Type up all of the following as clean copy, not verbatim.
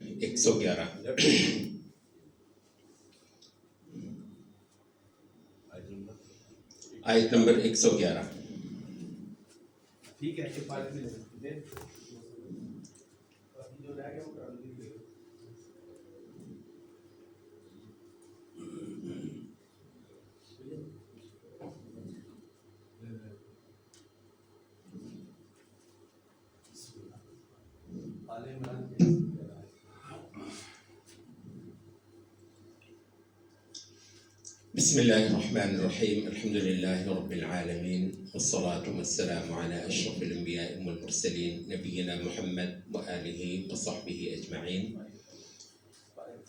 111 آیت نمبر 111. ٹھیک ہے بسم الله الرحمن الرحيم. الحمد لله رب العالمين والصلاة والسلام على أشرف الأنبياء والمرسلين نبينا محمد وآله وصحبه أجمعين.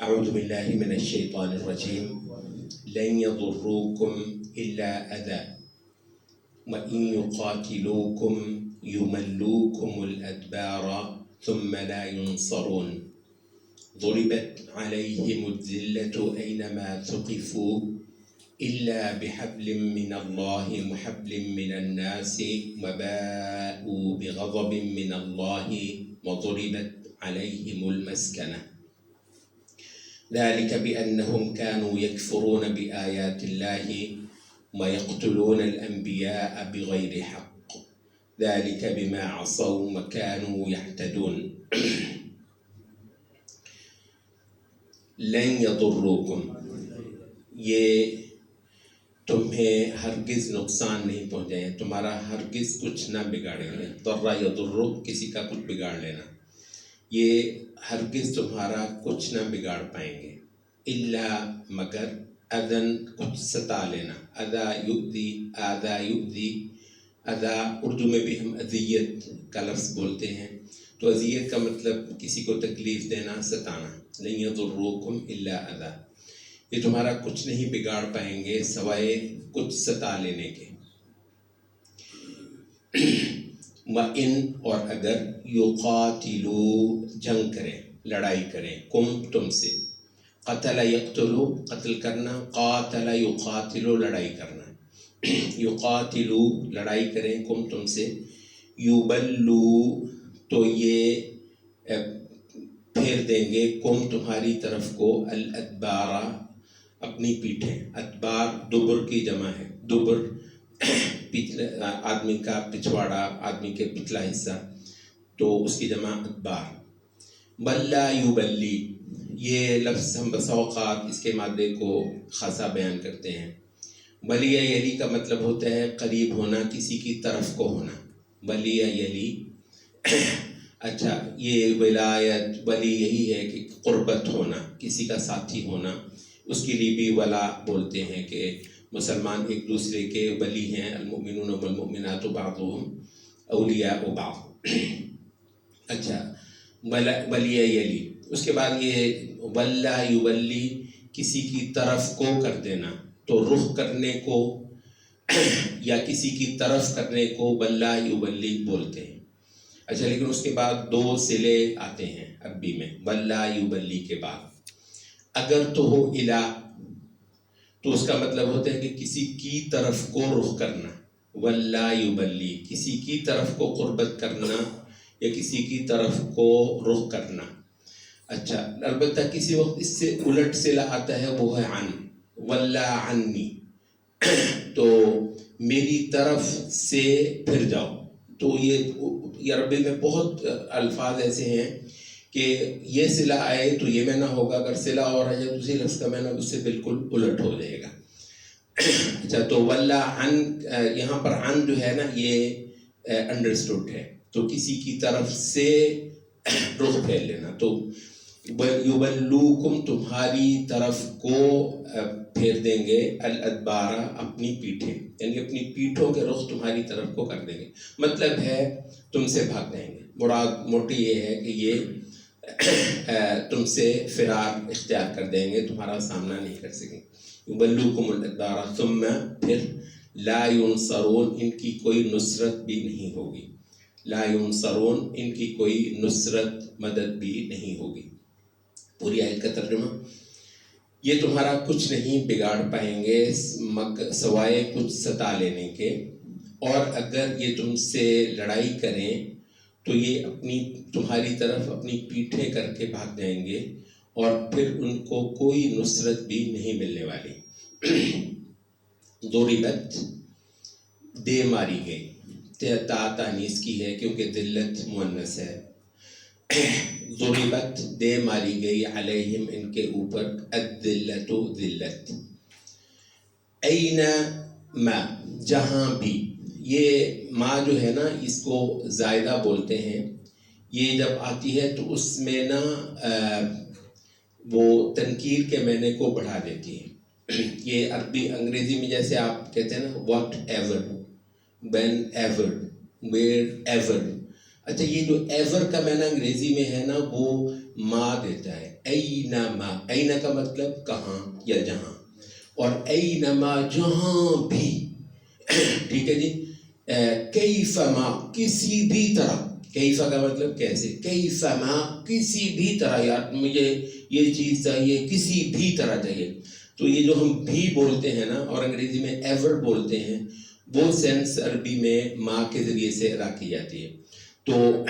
أعوذ بالله من الشيطان الرجيم. لن يضروكم إلا أذى وإن يقاتلوكم يملوكم الأدبار ثم لا ينصرون. ضربت عليهم الذلة أينما ثقفوا إلا بحبل من الله وحبل من الناس وباءوا بغضب من الله وضربت عليهم المسكنة ذلك بأنهم كانوا يكفرون بآيات الله ويقتلون الأنبياء بغير حق ذلك بما عصوا وكانوا يعتدون. لن يضروكم، یہ تمہیں ہرگز نقصان نہیں پہنچائے، تمہارا ہرگز کچھ نہ بگاڑیں گے. ضر یضر، کسی کا کچھ بگاڑ لینا، یہ ہرگز تمہارا کچھ نہ بگاڑ پائیں گے. الا، مگر، اذن، کچھ ستا لینا. اذا یؤذی، آذا یؤذی. اذا اردو میں بھی ہم اذیت کا لفظ بولتے ہیں، تو اذیت کا مطلب کسی کو تکلیف دینا، ستانا. لن یضروکم الا اذا، یہ تمہارا کچھ نہیں بگاڑ پائیں گے سوائے کچھ ستا لینے کے. وَإِن، اور اگر، یقاتلو، جنگ کریں، لڑائی کریں، کم، تم سے. قتل یقتلو، قتل کرنا، قاتل یقاتلو، لڑائی کرنا. یقاتلو، لڑائی کریں، کم، تم سے. یبلو، تو یہ پھیر دیں گے، کم، تمہاری طرف کو، الادبارا، اپنی پیٹھیں. ادبار دبر کی جمع ہے. دبر آدمی کا پچھواڑا، آدمی کے پچھلا حصہ، تو اس کی جمع ادبار. بلا یبلی، یہ لفظ ہم بسا اوقات اس کے مادے کو خاصا بیان کرتے ہیں. ولی یلی کا مطلب ہوتا ہے قریب ہونا، کسی کی طرف کو ہونا. ولی یلی، اچھا، یہ ولایت، ولی یہی ہے کہ قربت ہونا، کسی کا ساتھی ہونا. اس کے لیے بھی ولا بولتے ہیں کہ مسلمان ایک دوسرے کے ولی ہیں. المؤمنون والمؤمنات بعضهم اولیاء بعض. اچھا، ولی یلی. اس کے بعد یہ ولا یولی، کسی کی طرف کو کر دینا، تو رخ کرنے کو یا کسی کی طرف کرنے کو ولا یولی بولتے ہیں. اچھا، لیکن اس کے بعد دو صلے آتے ہیں عربی میں ولا یولی کے بعد. اگر تو ہو الا، تو اس کا مطلب ہوتا ہے کہ کسی کی طرف کو رخ کرنا. ولا یبلی، کسی کی طرف کو قربت کرنا یا کسی کی طرف کو رخ کرنا. اچھا، البتہ کسی وقت اس سے الٹ صلہ آتا ہے، وہ ہے عن. ولا عنی، تو میری طرف سے پھر جاؤ. تو یہ عربی میں بہت الفاظ ایسے ہیں کہ یہ صلہ آئے تو یہ معنی ہوگا، اگر صلہ اور آ جائے تو اسی لفظ کا معنی اس سے بالکل الٹ ہو جائے گا. اچھا، تو ولا عن، یہاں پر عن جو ہے نا، یہ انڈرسٹوڈ ہے، تو کسی کی طرف سے رخ پھیر لینا. تو یبلوکم، تمہاری طرف کو پھیر دیں گے، الادبارہ، اپنی پیٹھیں، یعنی اپنی پیٹھوں کے رخ تمہاری طرف کو کر دیں گے. مطلب ہے تم سے بھاگ جائیں گے. مراد موٹی یہ ہے کہ یہ تم سے فرار اختیار کر دیں گے، تمہارا سامنا نہیں کر سکیں. یبلوکم الادبارہ ثم، پھر، لا ینصرون، ان کی کوئی نصرت بھی نہیں ہوگی. لا ینصرون، ان کی کوئی نصرت، مدد بھی نہیں ہوگی. پوری آیت کا ترجمہ، یہ تمہارا کچھ نہیں بگاڑ پائیں گے سوائے کچھ ستا لینے کے، اور اگر یہ تم سے لڑائی کریں تو یہ تمہاری طرف اپنی پیٹھیں کر کے بھاگ جائیں گے اور پھر ان کو کوئی نصرت بھی نہیں ملنے والی۔ ضربت دے ماری گئی، تانیث کی ہے کیونکہ ذلت مؤنث ہے۔ ضربت دے ماری گئی علیہم ان کے اوپر، الذلت ذلت، این ما جہاں بھی، یہ ما جو ہے نا اس کو زائدہ بولتے ہیں، یہ جب آتی ہے تو اس میں نا وہ تنکیر کے معنی کو بڑھا دیتی ہے۔ یہ عربی انگریزی میں جیسے آپ کہتے ہیں نا what ever, when ever, where ever, اچھا یہ جو ایور کا معنی انگریزی میں ہے نا وہ ما دیتا ہے، اینما، این کا مطلب کہاں یا جہاں، اور اینما جہاں بھی، ٹھیک ہے جی، کیفما کسی بھی طرح، کیفا کا مطلب کیسے، کیفما کسی بھی طرح، یار مجھے یہ چیز چاہیے کسی بھی طرح چاہیے، تو یہ جو ہم بھی بولتے ہیں نا اور انگریزی میں ایور بولتے ہیں، وہ سینس عربی میں ما کے ذریعے سے ادا کی جاتی ہے۔ تو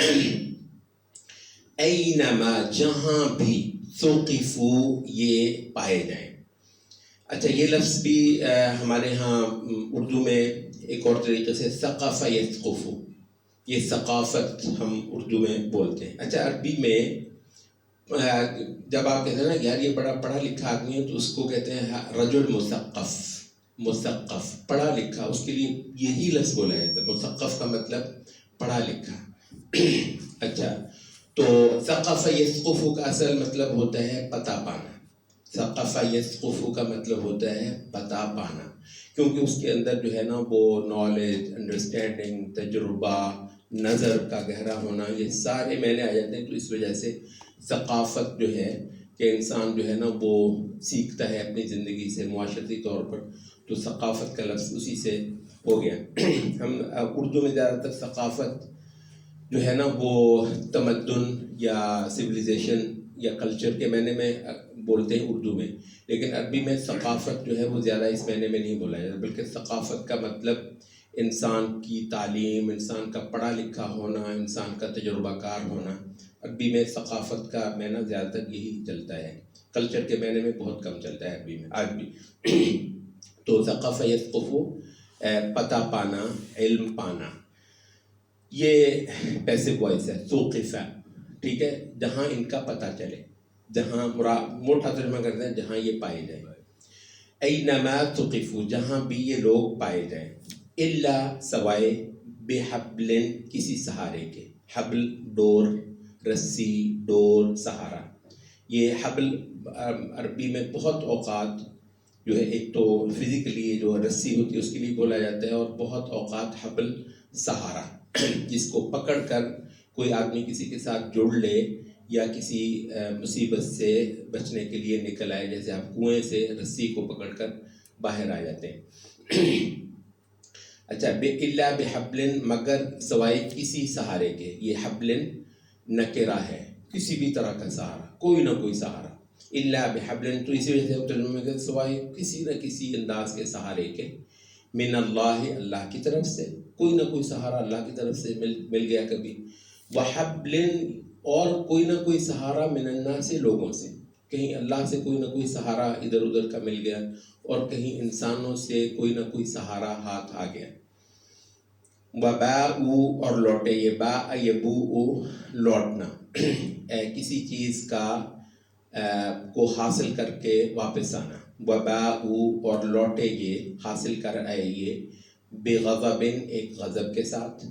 اینما جہاں بھی، ثقفو یہ پائے جائیں۔ اچھا یہ لفظ بھی ہمارے ہاں اردو میں ایک اور طریقے سے ثقف یثقف، یہ ثقافت ہم اردو میں بولتے ہیں۔ اچھا عربی میں جب آپ کہتے ہیں نا یار یہ بڑا پڑھا لکھا آدمی ہے تو اس کو کہتے ہیں رجل مثقف، مثقف پڑھا لکھا، اس کے لیے یہی لفظ بولا جاتا ہے، مثقف کا مطلب پڑھا لکھا۔ اچھا تو ثقف یثقف کا اصل مطلب ہوتا ہے پتہ پانا، ثقف یثقف کا مطلب ہوتا ہے پتہ پانا، کیونکہ اس کے اندر جو ہے نا وہ نالج، انڈرسٹینڈنگ، تجربہ، نظر کا گہرا ہونا، یہ سارے معنی آ جاتے ہیں۔ تو اس وجہ سے ثقافت جو ہے کہ انسان جو ہے نا وہ سیکھتا ہے اپنی زندگی سے معاشرتی طور پر، تو ثقافت کا لفظ اسی سے ہو گیا۔ ہم اردو میں زیادہ تر ثقافت جو ہے نا وہ تمدن یا سویلائزیشن یا کلچر کے معنی میں بولتے ہیں اردو میں، لیکن عربی میں ثقافت جو ہے وہ زیادہ اس معنی میں نہیں بولا جاتا، بلکہ ثقافت کا مطلب انسان کی تعلیم، انسان کا پڑھا لکھا ہونا، انسان کا تجربہ کار ہونا۔ عربی میں ثقافت کا معنی زیادہ تر یہی چلتا ہے، کلچر کے معنی میں بہت کم چلتا ہے عربی میں آج بھی۔ تو ثقف یثقف پتہ پانا، علم پانا، یہ پیسو وائس ہے، ثقف، ٹھیک ہے، جہاں ان کا پتہ چلے، جہاں موٹا ترجمہ کرتے ہیں جہاں یہ پائے جائیں، اینما ثقفوا جہاں بھی یہ لوگ پائے جائیں، الا سوائے بحبل کسی سہارے کے، حبل ڈور، رسی، ڈور، سہارا۔ یہ حبل عربی میں بہت اوقات جو ہے ایک تو فزیکلی جو رسی ہوتی ہے اس کے لیے بولا جاتا ہے، اور بہت اوقات حبل سہارا، جس کو پکڑ کر کوئی آدمی کسی کے ساتھ جڑ لے یا کسی مصیبت سے بچنے کے لیے نکل آئے، جیسے آپ کنویں سے رسی کو پکڑ کر باہر آ جاتے ہیں۔ اچھا الا بحبل مگر سوائے کسی سہارے کے، یہ حبل نکرہ ہے، کسی بھی طرح کا سہارا، کوئی نہ کوئی سہارا، الا بحبل، تو اسی وجہ سے ترجمہ میں سوائے کسی نہ کسی انداز کے سہارے کے، من اللہ اللہ کی طرف سے، کوئی نہ کوئی سہارا اللہ کی طرف سے مل گیا کبھی، وحبل اور کوئی نہ کوئی سہارا من الناس سے لوگوں سے، کہیں اللہ سے کوئی نہ کوئی سہارا ادھر ادھر کا مل گیا، اور کہیں انسانوں سے کوئی نہ کوئی سہارا ہاتھ آ گیا۔ وباءوا اور لوٹے، یہ باء یبوء لوٹنا، کسی چیز کا کو حاصل کر کے واپس آنا، وباءوا اور لوٹے یہ، حاصل کر آئے یہ، بغضب ایک غضب کے ساتھ،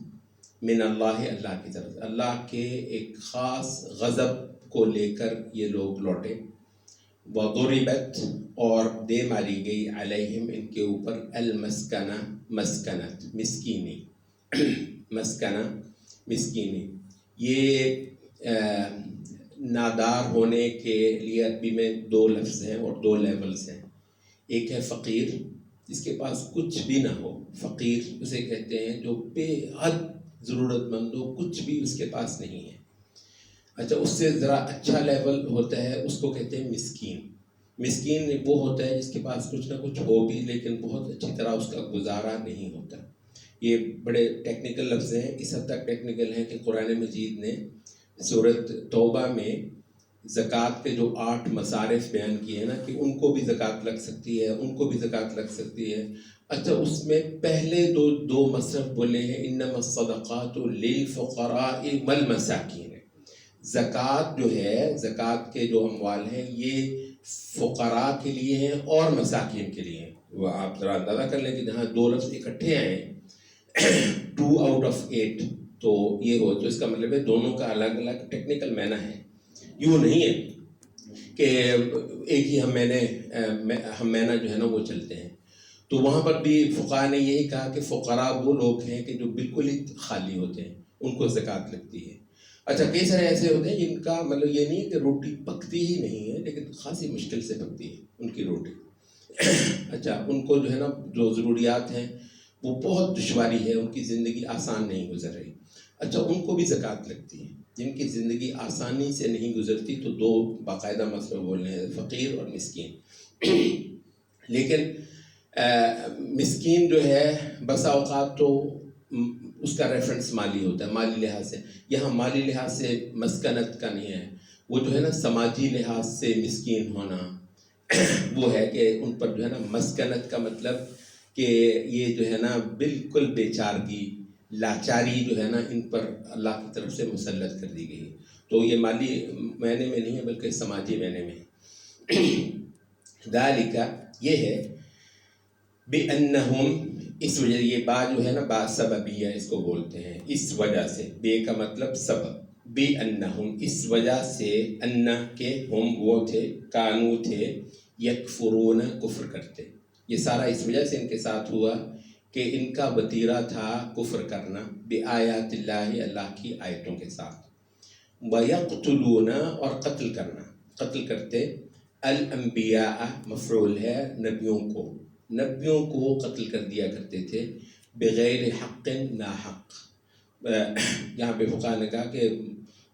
من اللہ اللہ کی طرف، اللہ کے ایک خاص غضب کو لے کر یہ لوگ لوٹے۔ وضربت اور دے ماری گئی علیہم ان کے اوپر، المسکنہ مسکنت، مسکینی، مسکنہ مسکینی، یہ نادار ہونے کے لیے عربی میں دو لفظ ہیں اور دو لیولز ہیں، ایک ہے فقیر جس کے پاس کچھ بھی نہ ہو، فقیر اسے کہتے ہیں جو بے حد ضرورت مند ہو، کچھ بھی اس کے پاس نہیں ہے۔ اچھا اس سے ذرا اچھا لیول ہوتا ہے، اس کو کہتے ہیں مسکین۔ مسکین وہ ہوتا ہے جس کے پاس کچھ نہ کچھ ہو بھی لیکن بہت اچھی طرح اس کا گزارا نہیں ہوتا، یہ بڑے ٹیکنیکل لفظ ہیں، اس حد تک ٹیکنیکل ہیں کہ قرآن مجید نے سورۃ توبہ میں زکوٰۃ کے جو 8 مصارف بیان کیے ہیں نا کہ ان کو بھی زکوٰۃ لگ سکتی ہے، ان کو بھی زکوٰۃ لگ سکتی ہے. اچھا اس میں پہلے دو مصرف بولے ہیں انما الصدقات للفقراء والمساکین. زکوٰۃ جو ہے، زکوٰۃ کے جو اموال ہیں یہ فقراء کے لیے ہیں اور مساکین کے لیے ہیں. وہ آپ ذرا اندازہ کر لیں کہ جہاں 2 لفظ اکٹھے آئے 2 out of 8 تو یہ ہو، تو اس کا مطلب ہے دونوں کا الگ الگ ٹیکنیکل معنی ہے. یوں نہیں ہے کہ ایک ہی ہم معنی جو ہے نا وہ چلتے ہیں. تو وہاں پر بھی فقہاء نے یہی کہا کہ فقراء وہ لوگ ہیں کہ جو بالکل ہی خالی ہوتے ہیں، ان کو زکوٰۃ لگتی ہے. اچھا کئی سارے ایسے ہوتے ہیں جن کا مطلب یہ نہیں ہے کہ روٹی پکتی ہی نہیں ہے، لیکن خاصی مشکل سے پکتی ہے ان کی روٹی. اچھا ان کو جو ہے نا جو ضروریات ہیں وہ بہت دشواری ہے، ان کی زندگی آسان نہیں گزر رہی. اچھا ان کو بھی زکوٰۃ لگتی ہے. جن کی زندگی آسانی سے نہیں گزرتی تو 2 باقاعدہ مسئلہ بول رہے ہیں، فقیر اور مسکین. لیکن مسکین جو ہے بسا اوقات تو اس کا ریفرنس مالی ہوتا ہے، مالی لحاظ سے. یہاں مالی لحاظ سے مسکنت کا نہیں ہے، وہ جو ہے نا سماجی لحاظ سے مسکین ہونا وہ ہے کہ ان پر جو ہے نا مسکنت کا مطلب کہ یہ جو ہے نا بالکل بیچارگی، لاچاری جو ہے نا ان پر اللہ کی طرف سے مسلط کر دی گئی. تو یہ مالی معنی میں نہیں ہے بلکہ سماجی معنی میں. ذالک یہ ہے بِأَنَّهُمْ، اس وجہ، یہ با جو ہے نا با سببیہ اس کو بولتے ہیں، اس وجہ سے. بے کا مطلب سبب. بِأَنَّهُمْ اس وجہ سے، ان کے ہم وہ تھے، کانو تھے، یکفرون کفر کرتے. یہ سارا اس وجہ سے ان کے ساتھ ہوا کہ ان کا وتیرہ تھا کفر کرنا بآیات اللہ، اللہ کی آیتوں کے ساتھ. وَيَقْتُلُونَ اور قتل کرنا، قتل کرتے. الانبیاء مفعول ہے نبیوں کو، نبیوں کو قتل کر دیا کرتے تھے بغیر حق، ناحق. یہاں پہ فقہاء نے کہا کہ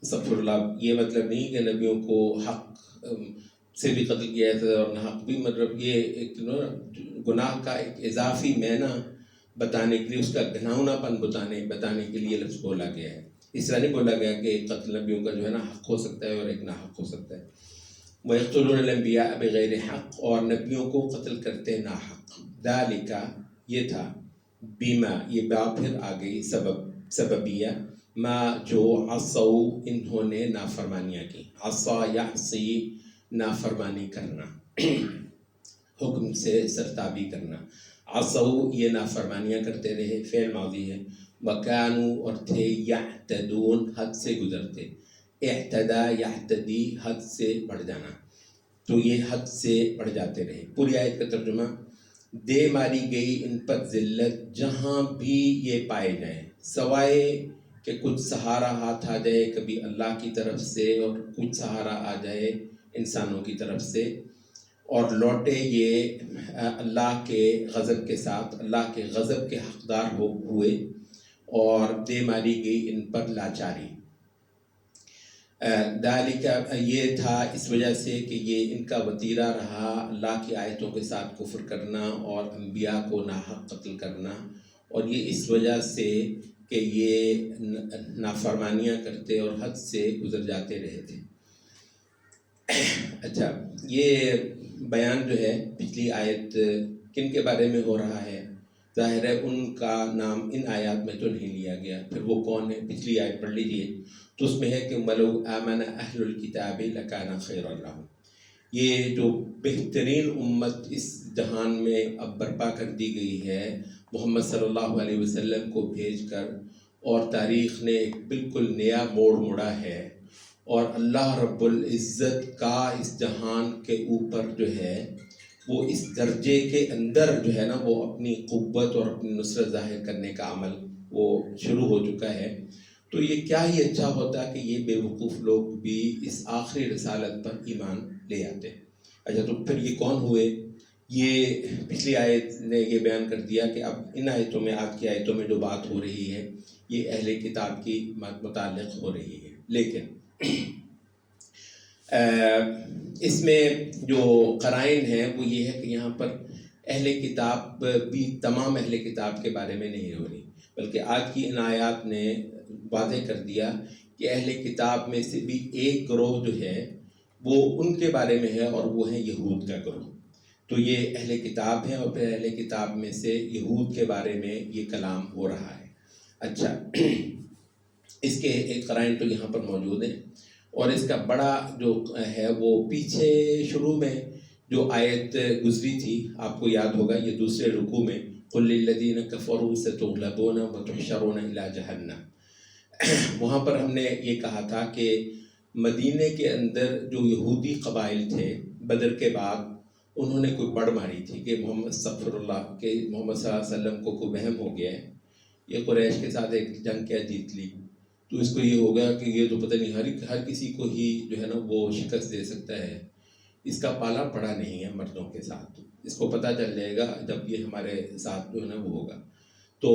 استغفر اللہ، یہ مطلب نہیں کہ نبیوں کو حق سے بھی قتل کیا جاتا ہے اور ناحق بھی. مطلب یہ ایک گناہ کا ایک اضافی معنی بتانے کے لیے، اس کا گھناؤنا پن بتانے کے لیے لفظ بولا گیا ہے. اس طرح نہیں بولا گیا کہ ایک قتل نبیوں کا جو ہے نا حق ہو سکتا ہے اور ایک ناحق ہو سکتا ہے. وَيَقْتُلُونَ الْأَنْبِيَاءَ بِغَيْرِ حق، اور نبیوں کو قتل کرتے ناحق. ذَلِكَ یہ تھا، بیما یہ با پھر آ گئی سببیہ، ما جو عصوا انہوں نے نافرمانیاں کی. عصا یعصی نافرمانی کرنا، حکم سے سرتابی کرنا. عصوا یہ نافرمانیاں کرتے رہے، فعل ماضی ہے. وَكَانُوا اور تھے، یعتدون حد سے گزرتے. اعتدا یعتدی حد سے بڑھ جانا، تو یہ حد سے بڑھ جاتے رہے. پوری آیت کا ترجمہ، دے ماری گئی ان پر ذلت جہاں بھی یہ پائے جائیں، سوائے کہ کچھ سہارا ہاتھ آ جائے کبھی اللہ کی طرف سے اور کچھ سہارا آ جائے انسانوں کی طرف سے، اور لوٹے یہ اللہ کے غضب کے ساتھ، اللہ کے غضب کے حقدار ہوئے. اور دے ماری گئی ان پر لاچاری. ذالک یہ تھا اس وجہ سے کہ یہ ان کا وتیرہ رہا اللہ کی آیتوں کے ساتھ کفر کرنا اور انبیاء کو ناحق قتل کرنا. اور یہ اس وجہ سے کہ یہ نافرمانیاں کرتے اور حد سے گزر جاتے رہے تھے. اچھا یہ بیان جو ہے پچھلی آیت کن کے بارے میں ہو رہا ہے؟ ظاہر ہے ان کا نام ان آیات میں تو نہیں لیا گیا. پھر وہ کون ہے؟ پچھلی آیت پڑھ لیجئے تو اس میں ہے کہ وَلَوْ آمَنَ أَهْلُ الْكِتَابِ لَكَانَ خَيْرًا لَهُمْ. یہ جو بہترین امت اس جہان میں اب برپا کر دی گئی ہے محمد صلی اللہ علیہ وسلم کو بھیج کر، اور تاریخ نے ایک بالکل نیا موڑ موڑا ہے، اور اللہ رب العزت کا اس جہان کے اوپر جو ہے وہ اس درجے کے اندر جو ہے نا وہ اپنی قوت اور اپنی نصرت ظاہر کرنے کا عمل وہ شروع ہو چکا ہے. تو یہ کیا ہی اچھا ہوتا کہ یہ بے وقوف لوگ بھی اس آخری رسالت پر ایمان لے آتے. اچھا تو پھر یہ کون ہوئے؟ یہ پچھلی آیت نے یہ بیان کر دیا کہ اب ان آیتوں میں، آج کی آیتوں میں جو بات ہو رہی ہے یہ اہل کتاب کی متعلق ہو رہی ہے. لیکن اس میں جو قرائن ہیں وہ یہ ہے کہ یہاں پر اہل کتاب بھی تمام اہل کتاب کے بارے میں نہیں ہو رہی. بلکہ آج کی ان آیات نے واضح کر دیا کہ اہل کتاب میں سے بھی ایک گروہ جو ہے وہ ان کے بارے میں ہے، اور وہ ہے یہود کا گروہ۔ تو یہ اہل کتاب ہیں، اور پھر اہل کتاب میں سے یہود کے بارے میں یہ کلام ہو رہا ہے۔ اچھا، اس کے ایک قرائن تو یہاں پر موجود ہیں، اور اس کا بڑا جو ہے وہ پیچھے شروع میں جو آیت گزری تھی، آپ کو یاد ہوگا، یہ دوسرے رکوع میں قُلْ لِلَّذِينَ كَفَرُوا سَتُغْلَبُونَ وَتُحْشَرُونَ إِلَىٰ جَهَنَّمَ، وہاں پر ہم نے یہ کہا تھا کہ مدینے کے اندر جو یہودی قبائل تھے بدر کے بعد، انہوں نے کوئی بڑ ماری تھی کہ محمد صلی اللہ علیہ وسلم کو کوئی وہم ہو گیا ہے، یہ قریش کے ساتھ ایک جنگ کیا جیت لی، تو اس کو یہ ہو گیا کہ یہ تو پتہ نہیں ہر کسی کو ہی جو ہے نا وہ شکست دے سکتا ہے، اس کا پالا پڑا نہیں ہے مردوں کے ساتھ، اس کو پتہ چل جائے گا جب یہ ہمارے ساتھ جو ہے نا وہ ہوگا۔ تو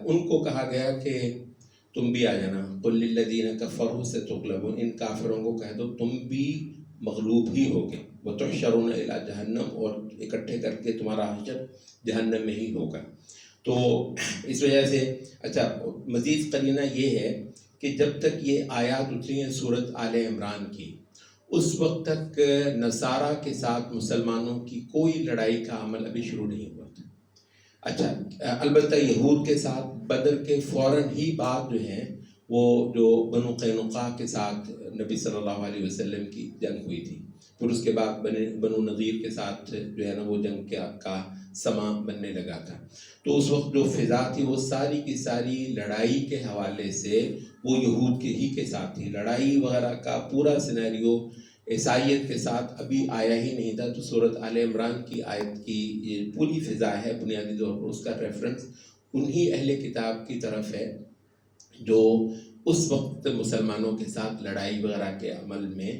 ان کو کہا گیا کہ تم بھی آ جانا، قُلْ لِلَّذِينَ كَفَرُوا سَتُغْلَبُونَ، ان کافروں کو کہہ دو تم بھی مغلوب ہی ہوگے، وَتُحْشَرُونَ إِلَىٰ جَهَنَّمَ، اور اکٹھے کر کے تمہارا حشر جہنم میں ہی ہوگا۔ تو اس وجہ سے اچھا مزید قرینہ یہ ہے کہ جب تک یہ آیات اتری ہیں سورۃ آل عمران کی، اس وقت تک نصارہ کے ساتھ مسلمانوں کی کوئی لڑائی کا عمل ابھی شروع نہیں ہوا تھا۔ اچھا، البتہ یہود کے ساتھ بدر کے فوراً ہی بعد جو ہے وہ جو بنو قینقاع کے ساتھ نبی صلی اللہ علیہ وسلم کی جنگ ہوئی تھی، پھر اس کے بعد بنو نذیر کے ساتھ جو ہے نا وہ جنگ کا سما بننے لگا تھا۔ تو اس وقت جو فضا تھی وہ ساری کی ساری لڑائی کے حوالے سے وہ یہود کے ساتھ تھی، لڑائی وغیرہ کا پورا سینیریو عیسائیت کے ساتھ ابھی آیا ہی نہیں تھا۔ تو سورۃ آل عمران کی آیت کی یہ پوری فضا ہے بنیادی طور پر اس کا ریفرنس انہی اہل کتاب کی طرف ہے جو اس وقت مسلمانوں کے ساتھ لڑائی وغیرہ کے عمل میں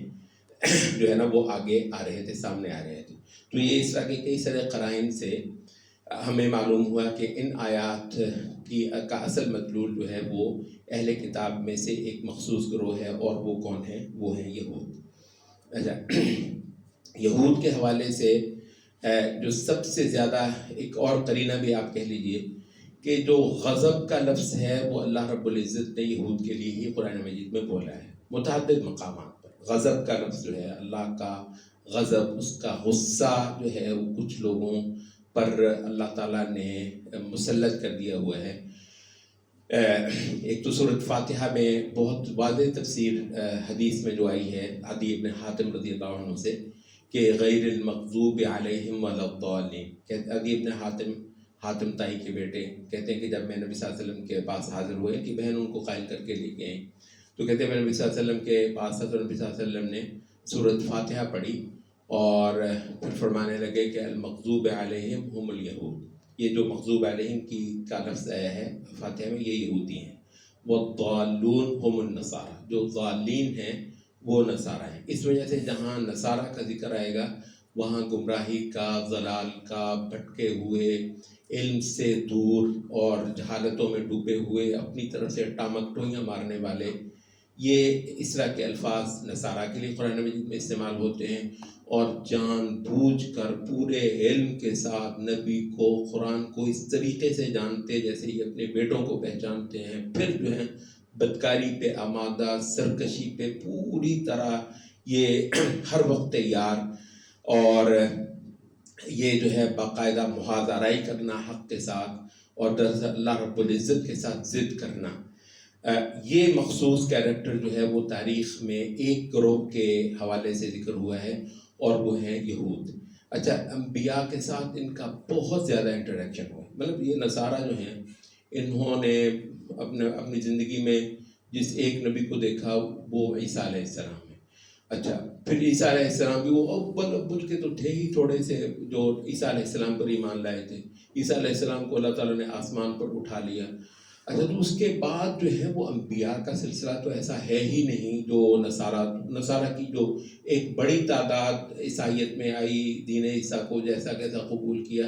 جو ہے نا وہ آگے آ رہے تھے، سامنے آ رہے تھے۔ تو یہ اس طرح کے کئی سارے قرائن سے ہمیں معلوم ہوا کہ ان آیات کا اصل مدلول جو ہے وہ اہل کتاب میں سے ایک مخصوص گروہ ہے، اور وہ کون ہے؟ وہ ہیں یہود۔ اچھا، یہود کے حوالے سے جو سب سے زیادہ ایک اور قرینہ بھی آپ کہہ لیجئے کہ جو غضب کا لفظ ہے وہ اللہ رب العزت نے یہود کے لیے ہی قرآن مجید میں بولا ہے، متعدد مقامات پر غضب کا لفظ جو ہے، اللہ کا غضب، اس کا غصہ جو ہے وہ کچھ لوگوں پر اللہ تعالیٰ نے مسلط کر دیا ہوا ہے۔ ایک تو سورۃ فاتحہ میں بہت واضح تفسیر حدیث میں جو آئی ہے عدی ابن حاتم رضی اللہ عنہ سے کہ غیر المغضوب علیہم ولا الضالین، عدی ابن حاتم تائی کے بیٹے کہتے ہیں کہ جب میں نبی صلی اللہ علیہ وسلم کے پاس حاضر ہوئے کہ بہن ان کو قائل کر کے لے کے آئیں، تو کہتے ہیں میں نبی صلی اللہ علیہ وسلم کے پاس حضرت نبی صلی اللہ علیہ وسلم نے سورۃ فاتحہ پڑھی اور پھر فرمانے لگے کہ المغضوب علیہم ہم الیہود، یہ جو مغضوب علیہم کا لفظ آیا ہے فاتحہ میں یہ یہودی ہیں، والضالون ہم النصارى، جو ضالین ہیں وہ نصارہ ہیں۔ اس وجہ سے جہاں نصارہ کا ذکر آئے گا وہاں گمراہی کا، ضلال کا، بھٹکے ہوئے، علم سے دور اور جہالتوں میں ڈوبے ہوئے، اپنی طرف سے ٹامکٹوئیاں مارنے والے، یہ اس طرح کے الفاظ نصارہ کے لیے قرآن مجید میں استعمال ہوتے ہیں، اور جان بوجھ کر پورے علم کے ساتھ نبی کو، قرآن کو اس طریقے سے جانتے جیسے یہ اپنے بیٹوں کو پہچانتے ہیں، پھر جو ہے بدکاری پہ آمادہ، سرکشی پہ پوری طرح یہ ہر وقت تیار، اور یہ جو ہے باقاعدہ محاذرائی کرنا حق کے ساتھ، اور دراصل اللہ رب العزت کے ساتھ ضد کرنا، یہ مخصوص کیریکٹر جو ہے وہ تاریخ میں ایک گروہ کے حوالے سے ذکر ہوا ہے، اور وہ ہیں یہود۔ اچھا، انبیاء کے ساتھ ان کا بہت زیادہ انٹریکشن ہوا، مطلب یہ نصارہ جو ہیں انہوں نے اپنی زندگی میں جس ایک نبی کو دیکھا وہ عیسیٰ علیہ السلام ہے۔ اچھا، پھر عیسیٰ علیہ السلام بھی وہ اول کے تو تھے ہی تھوڑے سے جو عیسیٰ علیہ السلام پر ایمان لائے تھے، عیسیٰ علیہ السلام کو اللہ تعالیٰ نے آسمان پر اٹھا لیا۔ اچھا، تو اس کے بعد جو ہے وہ انبیاء کا سلسلہ تو ایسا ہے ہی نہیں، جو نصارہ کی جو ایک بڑی تعداد عیسائیت میں آئی، دین عیسیٰ کو جیسا کیسا قبول کیا،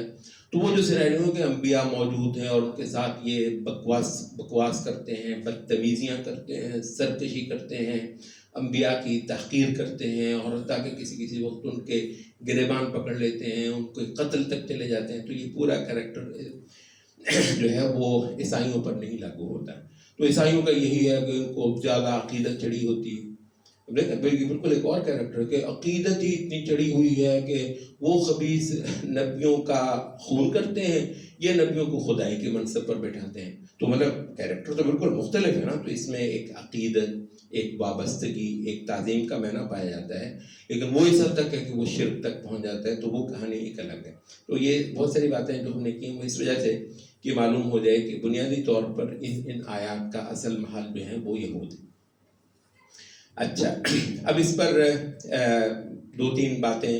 تو وہ جو سینیریو کہ انبیاء موجود ہیں اور ان کے ساتھ یہ بکواس کرتے ہیں، بدتمیزیاں کرتے ہیں، سرکشی کرتے ہیں، انبیاء کی تحقیر کرتے ہیں، اور حتیٰ کہ کسی وقت ان کے گریبان پکڑ لیتے ہیں، ان کو قتل تک چلے جاتے ہیں، تو یہ پورا کریکٹر جو ہے وہ عیسائیوں پر نہیں لاگو ہوتا. تو عیسائیوں کا یہی ہے کہ ان کو زیادہ عقیدت چڑھی ہوتی ہے. بالکل ایک اور کیریکٹر کہ عقیدت ہی اتنی چڑھی ہوئی ہے کہ وہ خبیث نبیوں کا خون کرتے ہیں، یہ نبیوں کو خدائی کے منصب پر بیٹھاتے ہیں. تو مطلب کیریکٹر تو بالکل مختلف ہے نا. تو اس میں ایک عقیدت، ایک وابستگی، ایک تعظیم کا معنی پایا جاتا ہے، لیکن وہ اس حد تک ہے کہ وہ شرک تک پہنچ جاتا ہے، تو وہ کہانی ایک الگ ہے. تو یہ بہت ساری باتیں جو ہم نے کی وہ اس وجہ سے کہ معلوم ہو جائے کہ بنیادی طور پر ان آیات کا اصل محل جو ہے وہ یہود ہے. اچھا، اب اس پر دو تین باتیں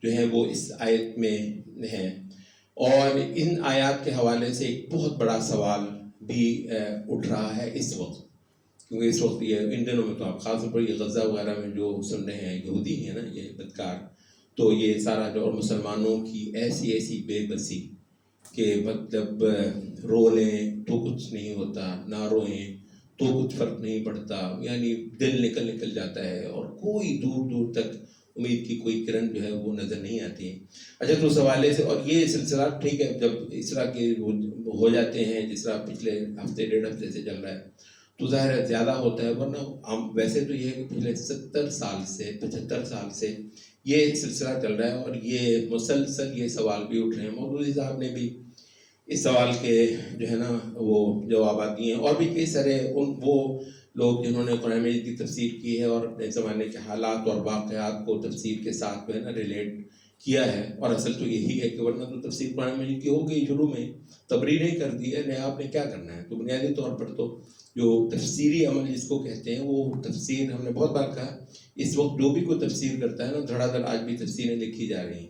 جو ہیں وہ اس آیت میں ہیں، اور ان آیات کے حوالے سے ایک بہت بڑا سوال بھی اٹھ رہا ہے اس وقت، کیونکہ اس وقت یہ ان دنوں میں تو آپ خاص طور پر یہ غزہ وغیرہ میں جو سن رہے ہیں یہودی ہیں نا، یہ بدکار، تو یہ سارا جو اور مسلمانوں کی ایسی بے بسی کہ مطلب رو لیں تو کچھ نہیں ہوتا، نہ روئیں تو کچھ فرق نہیں پڑتا، یعنی دل نکل جاتا ہے اور کوئی دور تک امید کی کوئی کرن جو ہے وہ نظر نہیں آتی ہے. اچھا، تو اس حوالے سے، اور یہ سلسلہ ٹھیک ہے جب اس طرح کے ہو جاتے ہیں جس طرح پچھلے ہفتے 1.5 ہفتے سے چل رہا ہے تو ظاہر ہے زیادہ ہوتا ہے، ورنہ ہم ویسے تو یہ ہے کہ پچھلے 70 سال سے 75 سال سے یہ سلسلہ چل رہا ہے، اور یہ مسلسل یہ سوال بھی اٹھ رہے ہیں. مودودی صاحب نے بھی اس سوال کے جو ہے نا وہ جوابات دیے ہیں، اور بھی کئی سارے وہ لوگ جنہوں نے قرآن مجید کی تفسیر کی ہے اور اپنے زمانے کے حالات اور واقعات کو تفسیر کے ساتھ جو ہے نا ریلیٹ کیا ہے. اور اصل تو یہی ہے کہ ورنہ تو تفسیر قرآن مجید کی ہو گئی شروع میں، تبریریں کر دی ہے، آپ نے کیا کرنا ہے. تو بنیادی طور پر تو جو تفسیری عمل جس کو کہتے ہیں وہ تفسیر، ہم نے بہت بار کہا اس وقت جو بھی کوئی تفسیر کرتا ہے نا، دھڑا دھڑ آج بھی تفسیریں لکھی جا رہی ہیں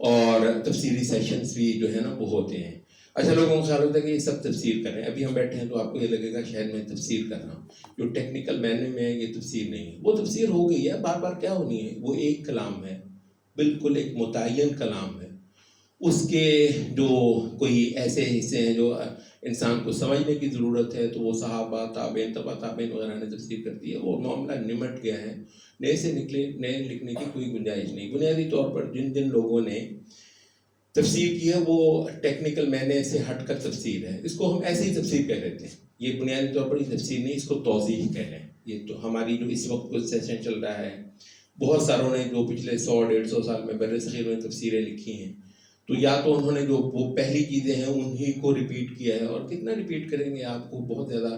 اور تفسیری سیشنز بھی جو ہے نا وہ ہوتے ہیں. اچھا، لوگوں کو خیال ہوتا ہے کہ یہ سب تفسیر کریں، ابھی ہم بیٹھے ہیں تو آپ کو یہ لگے گا شاید میں تفسیر کر رہا ہوں، جو ٹیکنیکل معنی میں ہے یہ تفسیر نہیں ہے. وہ تفسیر ہو گئی ہے، بار بار کیا ہونی ہے، وہ ایک کلام ہے، بالکل ایک متعین کلام ہے. اس کے جو کوئی ایسے حصے ہیں جو انسان کو سمجھنے کی ضرورت ہے تو وہ صحابہ، تابعین، تبع تابعین وغیرہ نے تفسیر کر دی ہے. وہ معاملہ نمٹ گیا ہے، نئے لکھنے کی کوئی گنجائش نہیں. بنیادی طور پر جن لوگوں نے تفسیر کی ہے وہ ٹیکنیکل معنی سے ہٹ کر تفسیر ہے، اس کو ہم ایسے ہی تفسیر کہہ لیتے ہیں. یہ بنیادی طور پر یہ تفسیر نہیں، اس کو توضیح کہہ لیں. یہ تو ہماری جو اس وقت کوئی سیشن چل رہا ہے، بہت ساروں نے جو پچھلے 100-150 سال میں بر صغیر میں تفسیریں لکھی ہیں، تو یا تو انہوں نے جو وہ پہلی چیزیں ہیں انہی کو ریپیٹ کیا ہے، اور کتنا ریپیٹ کریں گے آپ کو بہت زیادہ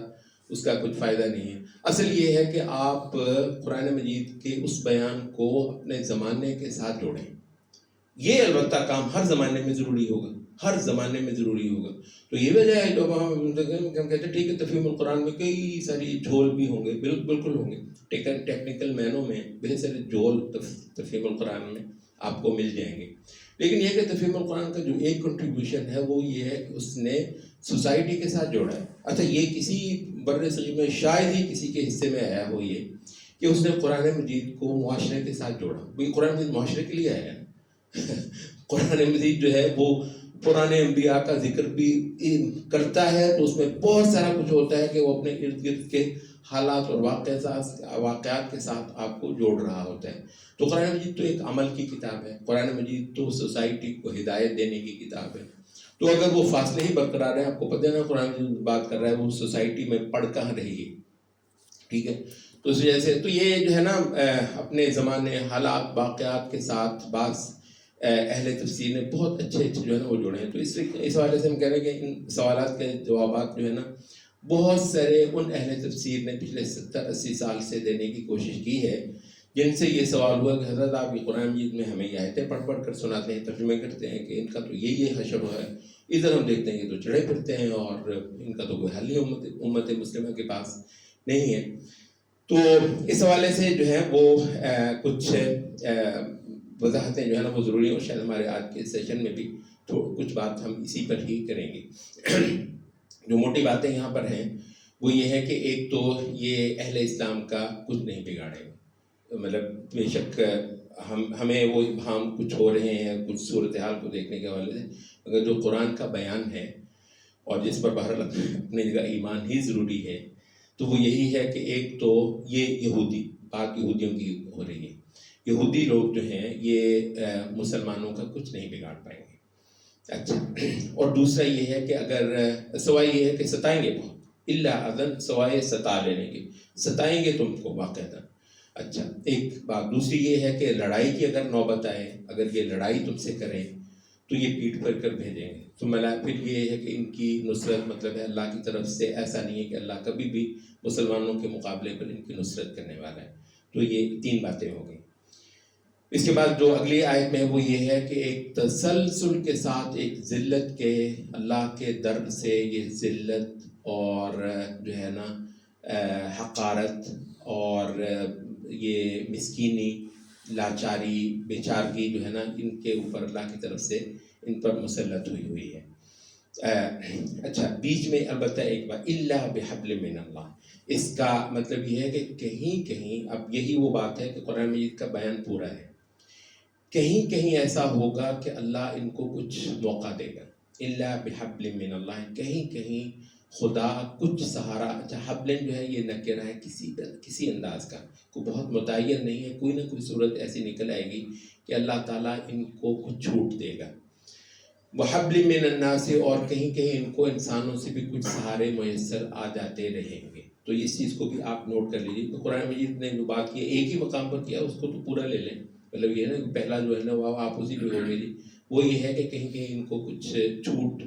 اس کا کچھ فائدہ نہیں ہے. اصل یہ ہے کہ آپ قرآن مجید کے اس بیان کو اپنے زمانے کے ساتھ جوڑیں. یہ البتہ کام ہر زمانے میں ضروری ہوگا، ہر زمانے میں ضروری ہوگا. تو یہ وجہ ہے جو ہم کہتے ہیں ٹھیک ہے تفہیم القرآن میں کئی ساری جھول بھی ہوں گے، بالکل ہوں گے، ٹیکنیکل معنوں میں بہت سارے جھول تفہیم القرآن میں آپ کو مل جائیں گے. لیکن یہ کہ تفہیم القرآن کا جو ایک کنٹریبیوشن ہے وہ یہ ہے کہ اس نے سوسائٹی کے ساتھ جوڑا ہے. اچھا، یہ کسی بر صغیر میں شاید ہی کسی کے حصے میں آیا ہو یہ کہ اس نے قرآن مجید کو معاشرے کے ساتھ جوڑا. قرآن مجید معاشرے کے لیے آیا ہے. قرآن مجید جو ہے وہ پرانے انبیاء کا ذکر بھی کرتا ہے، تو اس میں بہت سارا کچھ ہوتا ہے کہ وہ اپنے ارد گرد کے حالات اور واقعات کے ساتھ آپ کو جوڑ رہا ہوتا ہے. تو قرآن مجید تو ایک عمل کی کتاب ہے، قرآن مجید تو سوسائٹی کو ہدایت دینے کی کتاب ہے. تو اگر وہ فاصلے ہی برقرار ہیں، آپ کو پتہ ہے نا قرآن مجید بات کر رہا ہے وہ سوسائٹی میں پڑھ کہاں رہی ہے. ٹھیک ہے، تو اس وجہ سے تو یہ جو ہے نا اپنے زمانے، حالات، واقعات کے ساتھ بعض اہل تفسیر نے بہت اچھے جو ہے نا وہ جوڑے ہیں. تو اس حوالے سے ہم کہہ رہے ہیں کہ ان سوالات کے جوابات جو ہے نا بہت سارے ان اہل تفسیر نے پچھلے 70-80 سال سے دینے کی کوشش کی ہے، جن سے یہ سوال ہوا کہ حضرت آپ یہ قرآن مجید میں ہمیں یہ آیتیں پڑھ کر سناتے ہیں، ترجمے کرتے ہیں کہ ان کا تو یہ حشر ہے، ادھر ہم دیکھتے ہیں کہ تو چڑھے پھرتے ہیں اور ان کا تو کوئی حل نہیں امت مسلمہ کے پاس نہیں ہے. تو اس حوالے سے جو ہے وہ کچھ وضاحتیں جو ہے نا وہ ضروری ہیں، اور شاید ہمارے آج کے سیشن میں بھی کچھ بات ہم اسی پر ہی کریں گے. جو موٹی باتیں یہاں پر ہیں وہ یہ ہے کہ ایک تو یہ اہل اسلام کا کچھ نہیں بگاڑے گا. مطلب بے شک ہمیں وہ ابہام کچھ ہو رہے ہیں کچھ صورتحال کو دیکھنے کے حوالے سے، اگر جو قرآن کا بیان ہے اور جس پر بہرحال اپنی جگہ ایمان ہی ضروری ہے، تو وہ یہی ہے کہ ایک تو یہ یہودی بات یہودیوں کی ہو رہی ہے. یہودی لوگ جو ہیں یہ مسلمانوں کا کچھ نہیں بگاڑ پائیں گے. اچھا، اور دوسرا یہ ہے کہ اگر سوائے یہ ہے کہ ستائیں گے بہت، الا اذن، سوائے ستا لینے کے، ستائیں گے تم کو باقاعدہ. اچھا، ایک بات دوسری یہ ہے کہ لڑائی کی اگر نوبت آئے، اگر یہ لڑائی تم سے کریں تو یہ پیٹ پر کر بھیجیں گے. تو پھر یہ ہے کہ ان کی نصرت مطلب ہے اللہ کی طرف سے، ایسا نہیں ہے کہ اللہ کبھی بھی مسلمانوں کے مقابلے پر ان کی نصرت کرنے والا ہے. تو یہ 3 باتیں ہو گئیں. اس کے بعد جو اگلی آیت میں وہ یہ ہے کہ ایک تسلسل کے ساتھ ایک ذلت کے، اللہ کے در سے یہ ذلت اور جو ہے نا حقارت اور یہ مسکینی، لاچاری، بیچارگی جو ہے نا، ان کے اوپر اللہ کی طرف سے ان پر مسلط ہوئی ہے. اچھا، بیچ میں البتہ ایک بات، الا بحبل من اللہ، اس کا مطلب یہ ہے کہ کہیں کہیں، اب یہی وہ بات ہے کہ قرآن مجید کا بیان پورا ہے، کہیں کہیں ایسا ہوگا کہ اللہ ان کو کچھ موقع دے گا. الا بحبل من اللہ، کہیں کہیں خدا کچھ سہارا. اچھا، حبلن جو ہے یہ نکرہ ہے کسی انداز کا، کوئی بہت متعین نہیں ہے، کوئی نہ کوئی صورت ایسی نکل آئے گی کہ اللہ تعالیٰ ان کو کچھ چھوٹ دے گا. وحبل من الناس، اور کہیں کہیں ان کو انسانوں سے بھی کچھ سہارے میسر آ جاتے رہیں گے. تو اس چیز کو بھی آپ نوٹ کر لیجیے. تو قرآن مجید نے جو بات کی ایک ہی مقام پر کیا، اس کو تو پورا لے لیں. مطلب یہ ہے نا، پہلا جو ہے نا وہ آپ اسی پہ ہو گئی، وہ یہ ہے کہ کہیں کہیں ان کو کچھ چھوٹ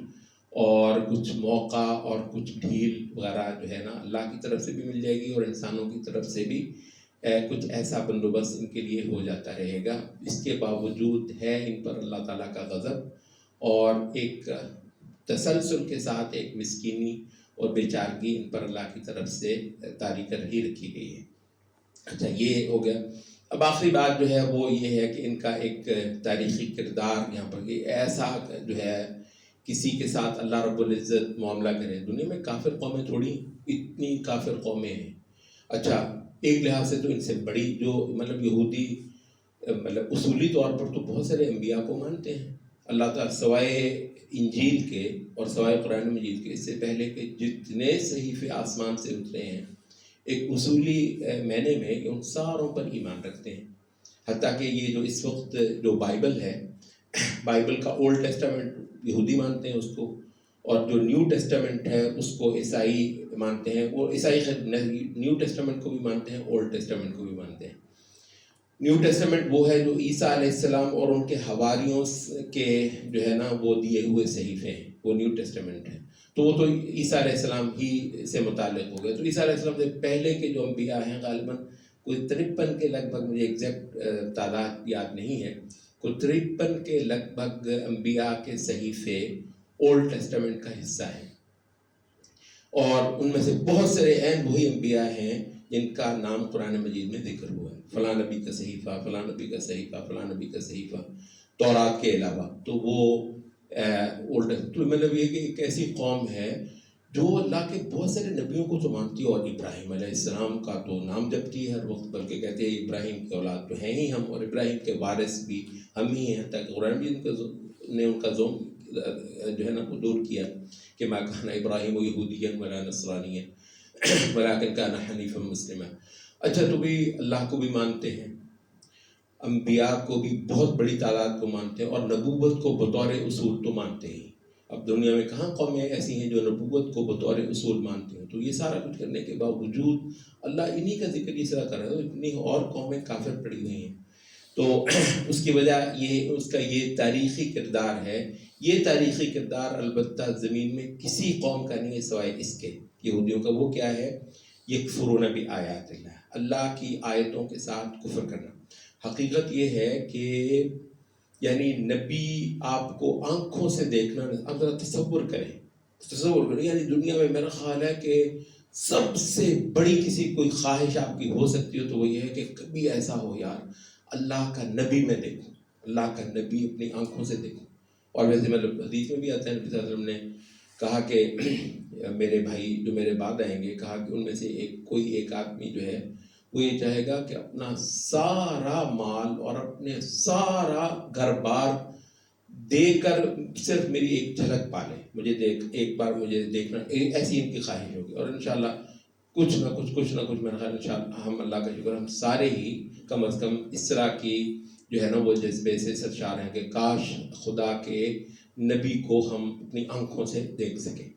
اور کچھ موقع اور کچھ ڈھیل وغیرہ جو ہے نا اللہ کی طرف سے بھی مل جائے گی، اور انسانوں کی طرف سے بھی کچھ ایسا بندوبست ان کے لیے ہو جاتا رہے گا. اس کے باوجود ہے ان پر اللہ تعالیٰ کا غضب، اور ایک تسلسل کے ساتھ ایک مسکینی اور بیچارگی ان پر اللہ کی طرف سے طاری کر ہی رکھی گئی ہے. اچھا، یہ ہو گیا. اب آخری بات جو ہے وہ یہ ہے کہ ان کا ایک تاریخی کردار یہاں پر، کہ ایسا جو ہے کسی کے ساتھ اللہ رب العزت معاملہ کرے. دنیا میں کافر قومیں تھوڑی، اتنی کافر قومیں ہیں. اچھا، ایک لحاظ سے تو ان سے بڑی جو مطلب یہودی مطلب اصولی طور پر تو بہت سارے انبیاء کو مانتے ہیں. اللہ تعالیٰ سوائے انجیل کے اور سوائے قرآن مجید کے، اس سے پہلے کے جتنے صحیفے آسمان سے اترے ہیں، ایک اصولی معنی میں ان ساروں پر ایمان رکھتے ہیں. حتیٰ کہ یہ جو اس وقت جو بائبل ہے، بائبل کا اولڈ ٹیسٹامنٹ یہودی مانتے ہیں اس کو، اور جو نیو ٹیسٹامنٹ ہے اس کو عیسائی مانتے ہیں. وہ عیسائی نیو ٹیسٹامنٹ کو بھی مانتے ہیں، اولڈ ٹیسٹامنٹ کو بھی مانتے ہیں. نیو ٹیسٹامنٹ وہ ہے جو عیسیٰ علیہ السلام اور ان کے حواریوں کے جو ہے نا وہ دیے ہوئے صحیفے ہیں، وہ نیو ٹیسٹامنٹ ہے. تو وہ تو عیسیٰ علیہ السلام ہی سے متعلق ہو گئے. تو عیسیٰ علیہ السلام سے پہلے کے جو انبیاء ہیں غالباً کوئی 53 کے لگ بھگ، مجھے ایگزیکٹ تعداد یاد نہیں ہے، کوئی 53 کے لگ بھگ انبیاء کے صحیفے اولڈ ٹیسٹامنٹ کا حصہ ہیں. اور ان میں سے بہت سارے عین وہی انبیاء ہیں جن کا نام قرآن مجید میں ذکر ہوا ہے. فلاں نبی کا صحیفہ، فلاں نبی کا صحیفہ، فلاں نبی کا صحیفہ، تورات کے علاوہ. تو وہ اولڈ، تو مطلب یہ کہ ایک ایسی قوم ہے جو اللہ کے بہت سارے نبیوں کو تو مانتی ہے، اور ابراہیم علیہ السلام کا تو نام جپتی ہے ہر وقت، بلکہ کہتے ہیں ابراہیم کی اولاد تو ہیں ہی ہم، اور ابراہیم کے وارث بھی ہم ہی ہیں. تاکہ قرآن بھی نے ان کا ظلم جو ہے نا وہ دور کیا کہ ما کان ابراہیم یہودیا ولا نصرانیا ولکن کان حنیفا مسلما. اچھا، تو بھی اللہ کو بھی مانتے ہیں، انبیاء کو بھی بہت بڑی تعداد کو مانتے ہیں، اور نبوت کو بطور اصول تو مانتے ہی. اب دنیا میں کہاں قومیں ایسی ہیں جو نبوت کو بطور اصول مانتے ہیں. تو یہ سارا کچھ کرنے کے باوجود اللہ انہی کا ذکر اس طرح کر رہا ہے، اتنی اور قومیں کافر پڑی ہوئی ہیں. تو اس کی وجہ یہ اس کا یہ تاریخی کردار ہے. یہ تاریخی کردار البتہ زمین میں کسی قوم کا نہیں ہے سوائے اس کے، یہودیوں کا. وہ کیا ہے؟ یکفرون بآیات اللہ، اللہ کی آیتوں کے ساتھ کفر کرنا. حقیقت یہ ہے کہ یعنی نبی آپ کو آنکھوں سے دیکھنا، آپ ذرا تصور کریں، یعنی دنیا میں میرا خیال ہے کہ سب سے بڑی کسی کوئی خواہش آپ کی ہو سکتی ہو تو وہ یہ ہے کہ کبھی ایسا ہو یار اللہ کا نبی میں دیکھوں، اللہ کا نبی اپنی آنکھوں سے دیکھوں. اور ویسے مطلب حدیث میں بھی آتا ہے، نبی صلی اللہ علیہ وسلم نے کہا کہ میرے بھائی جو میرے بعد آئیں گے، کہا کہ ان میں سے ایک آدمی جو ہے وہ یہ چاہے گا کہ اپنا سارا مال اور اپنے سارا گھر بار دے کر صرف میری ایک جھلک پالے، مجھے ایک بار مجھے دیکھنا، ایسی ان کی خواہش ہوگی. اور انشاءاللہ کچھ نہ کچھ میرا خیال انشاءاللہ ہم اللہ کا شکر ہم سارے ہی کم از کم اس طرح کی جو ہے نا وہ جذبے سے سرشار ہیں کہ کاش خدا کے نبی کو ہم اپنی آنکھوں سے دیکھ سکیں.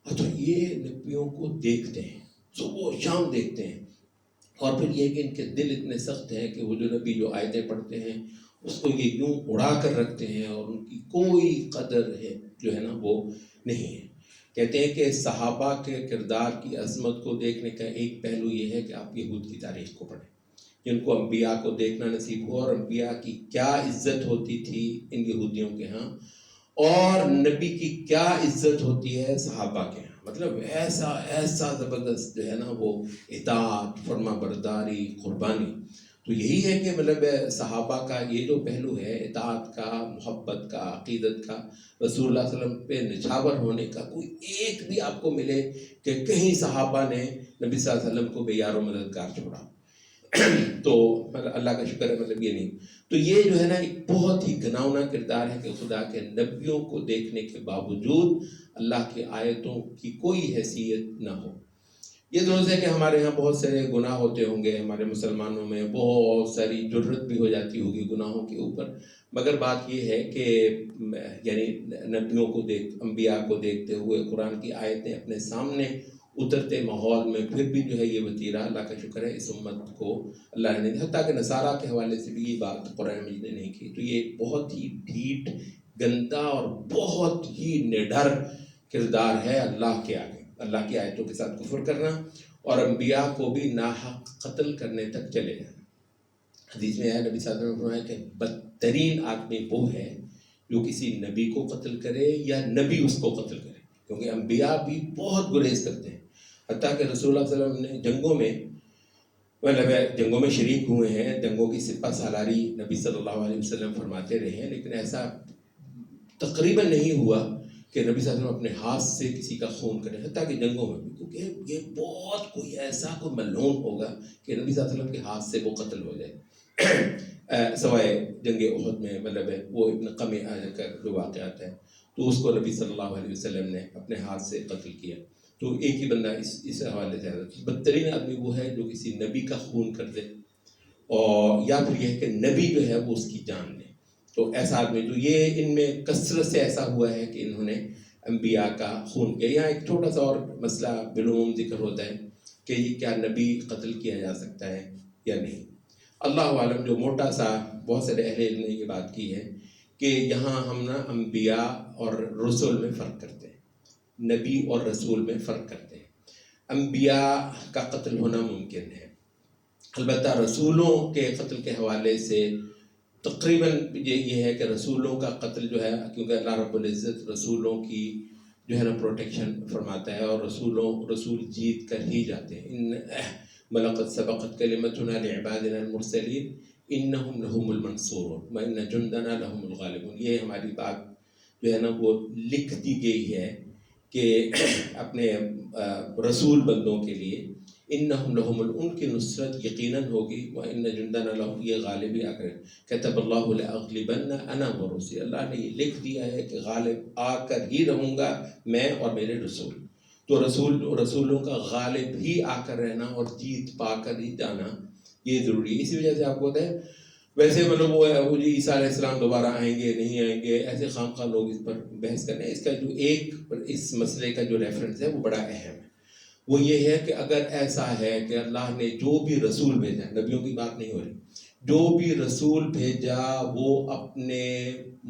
اچھا یہ نبیوں کو دیکھتے ہیں، صبح و شام دیکھتے ہیں، اور پھر یہ کہ ان کے دل اتنے سخت ہیں کہ وہ جو نبی جو آیتیں پڑھتے ہیں اس کو یہ یوں اڑا کر رکھتے ہیں اور ان کی کوئی قدر ہے جو ہے نا وہ نہیں ہے. کہتے ہیں کہ صحابہ کے کردار کی عظمت کو دیکھنے کا ایک پہلو یہ ہے کہ آپ یہود کی تاریخ کو پڑھیں، جن کو انبیاء کو دیکھنا نصیب ہوا، اور انبیاء کی کیا عزت ہوتی تھی ان یہودیوں کے ہاں، اور نبی کی کیا عزت ہوتی ہے صحابہ کے ہاں. مطلب ایسا زبردست جو ہے نا وہ اطاعت، فرما برداری، قربانی. تو یہی ہے کہ مطلب صحابہ کا یہ جو پہلو ہے اطاعت کا، محبت کا، عقیدت کا، رسول اللہ صلی اللہ علیہ وسلم پہ نچھاور ہونے کا، کوئی ایک بھی آپ کو ملے کہ کہیں صحابہ نے نبی صلی اللہ علیہ وسلم کو بے یار و مددگار چھوڑا. تو اللہ کا شکر ہے مطلب یہ نہیں. تو یہ جو ہے نا ایک بہت ہی گھناؤنا کردار ہے کہ خدا کے نبیوں کو دیکھنے کے باوجود اللہ کی آیتوں کی کوئی حیثیت نہ ہو. یہ درست ہے کہ ہمارے ہاں بہت سارے گناہ ہوتے ہوں گے، ہمارے مسلمانوں میں بہت ساری جرت بھی ہو جاتی ہوگی گناہوں کے اوپر، مگر بات یہ ہے کہ یعنی نبیوں کو انبیاء کو دیکھتے ہوئے قرآن کی آیتیں اپنے سامنے اترتے ماحول میں پھر بھی جو ہے یہ وتیرہ اللہ کا شکر ہے اس امت کو اللہ نے، حتیٰ کہ نصارہ کے حوالے سے بھی یہ بات قرآن مجید نے نہیں کی. تو یہ بہت ہی ڈھیٹ، گندا اور بہت ہی نڈر کردار ہے اللہ کے آگے، اللہ کی آیتوں کے ساتھ کفر کرنا اور انبیاء کو بھی ناحق قتل کرنے تک چلے جانا. حدیث میں ہے نبی صلی اللہ علیہ وسلم نے فرمایا کہ بدترین آدمی وہ ہے جو کسی نبی کو قتل کرے یا نبی اس کو قتل کرے، کیونکہ انبیاء بھی بہت گریز کرتے ہیں. حتیٰ کہ رسول اللہ صلی اللہ علیہ وسلم نے جنگوں میں شریک ہوئے ہیں، جنگوں کی سپہ سالاری نبی صلی اللہ علیہ وسلم فرماتے رہے ہیں، لیکن ایسا تقریباً نہیں ہوا کہ نبی صلی اللہ علیہ وسلم اپنے ہاتھ سے کسی کا خون کرے، حتیٰ کہ جنگوں میں بھی، کیونکہ یہ بہت کوئی ایسا کوئی ملعون ہوگا کہ نبی صلی اللہ علیہ وسلم کے ہاتھ سے وہ قتل ہو جائے. سوائے جنگ احد میں مطلب ہے وہ ابن قمی کا جو واقعات ہے تو اس کو نبی صلی اللہ علیہ وسلم نے اپنے ہاتھ سے قتل کیا. تو ایک ہی بندہ اس حوالے سے بدترین آدمی وہ ہے جو کسی نبی کا خون کر دے، اور یا پھر یہ ہے کہ نبی جو ہے وہ اس کی جان لے. تو ایسا آدمی، تو یہ ان میں کثرت سے ایسا ہوا ہے کہ انہوں نے انبیاء کا خون کیا. یہاں ایک چھوٹا سا اور مسئلہ بالعموم ذکر ہوتا ہے کہ یہ کیا نبی قتل کیا جا سکتا ہے یا نہیں. اللہ عالم، جو موٹا سا بہت سارے اہل علم نے یہ بات کی ہے کہ یہاں ہم نا انبیاء اور رسول میں فرق کرتے ہیں، نبی اور رسول میں فرق کرتے ہیں. انبیاء کا قتل ہونا ممکن ہے، البتہ رسولوں کے قتل کے حوالے سے تقریباً یہ ہے کہ رسولوں کا قتل جو ہے، کیونکہ اللہ رب العزت رسولوں کی جو ہے نا پروٹیکشن فرماتا ہے، اور رسول جیت کر ہی جاتے ہیں. وَلَقَدْ سَبَقَتْ كَلِمَتُنَا لِعِبَادِنَا الْمُرْسَلِينَ إِنَّهُمْ لَهُمُ الْمَنْصُورُونَ وَإِنَّ جُنْدَنَا لَهُمُ الْغَالِبُونَ. یہ ہماری بات جو ہے نا وہ لکھ دی گئی ہے کہ اپنے رسول بندوں کے لیے انہم لہم ان کی نصرت یقیناً ہوگی، وَإِنَّ جُنْدَنَا لَهُمُ، یہ غالب ہی آ کر كَتَبَ اللَّهُ لَأَغْلِبَنَّ أَنَا وَرُسُلِي، اللہ نے یہ لکھ دیا ہے کہ غالب آ کر ہی رہوں گا میں اور میرے رسول. تو رسولوں کا غالب ہی آ کر رہنا اور جیت پا کر ہی جانا یہ ضروری ہے. اسی وجہ سے آپ کو بتائیں، ویسے مطلب وہ عیسیٰ علیہ السلام دوبارہ آئیں گے نہیں آئیں گے، ایسے خام خواہ لوگ اس پر بحث کرنے ہیں. اس کا جو ایک اس مسئلے کا جو ریفرنس ہے وہ بڑا اہم ہے، وہ یہ ہے کہ اگر ایسا ہے کہ اللہ نے جو بھی رسول بھیجا، نبیوں کی بات نہیں ہو رہی، جو بھی رسول بھیجا وہ اپنے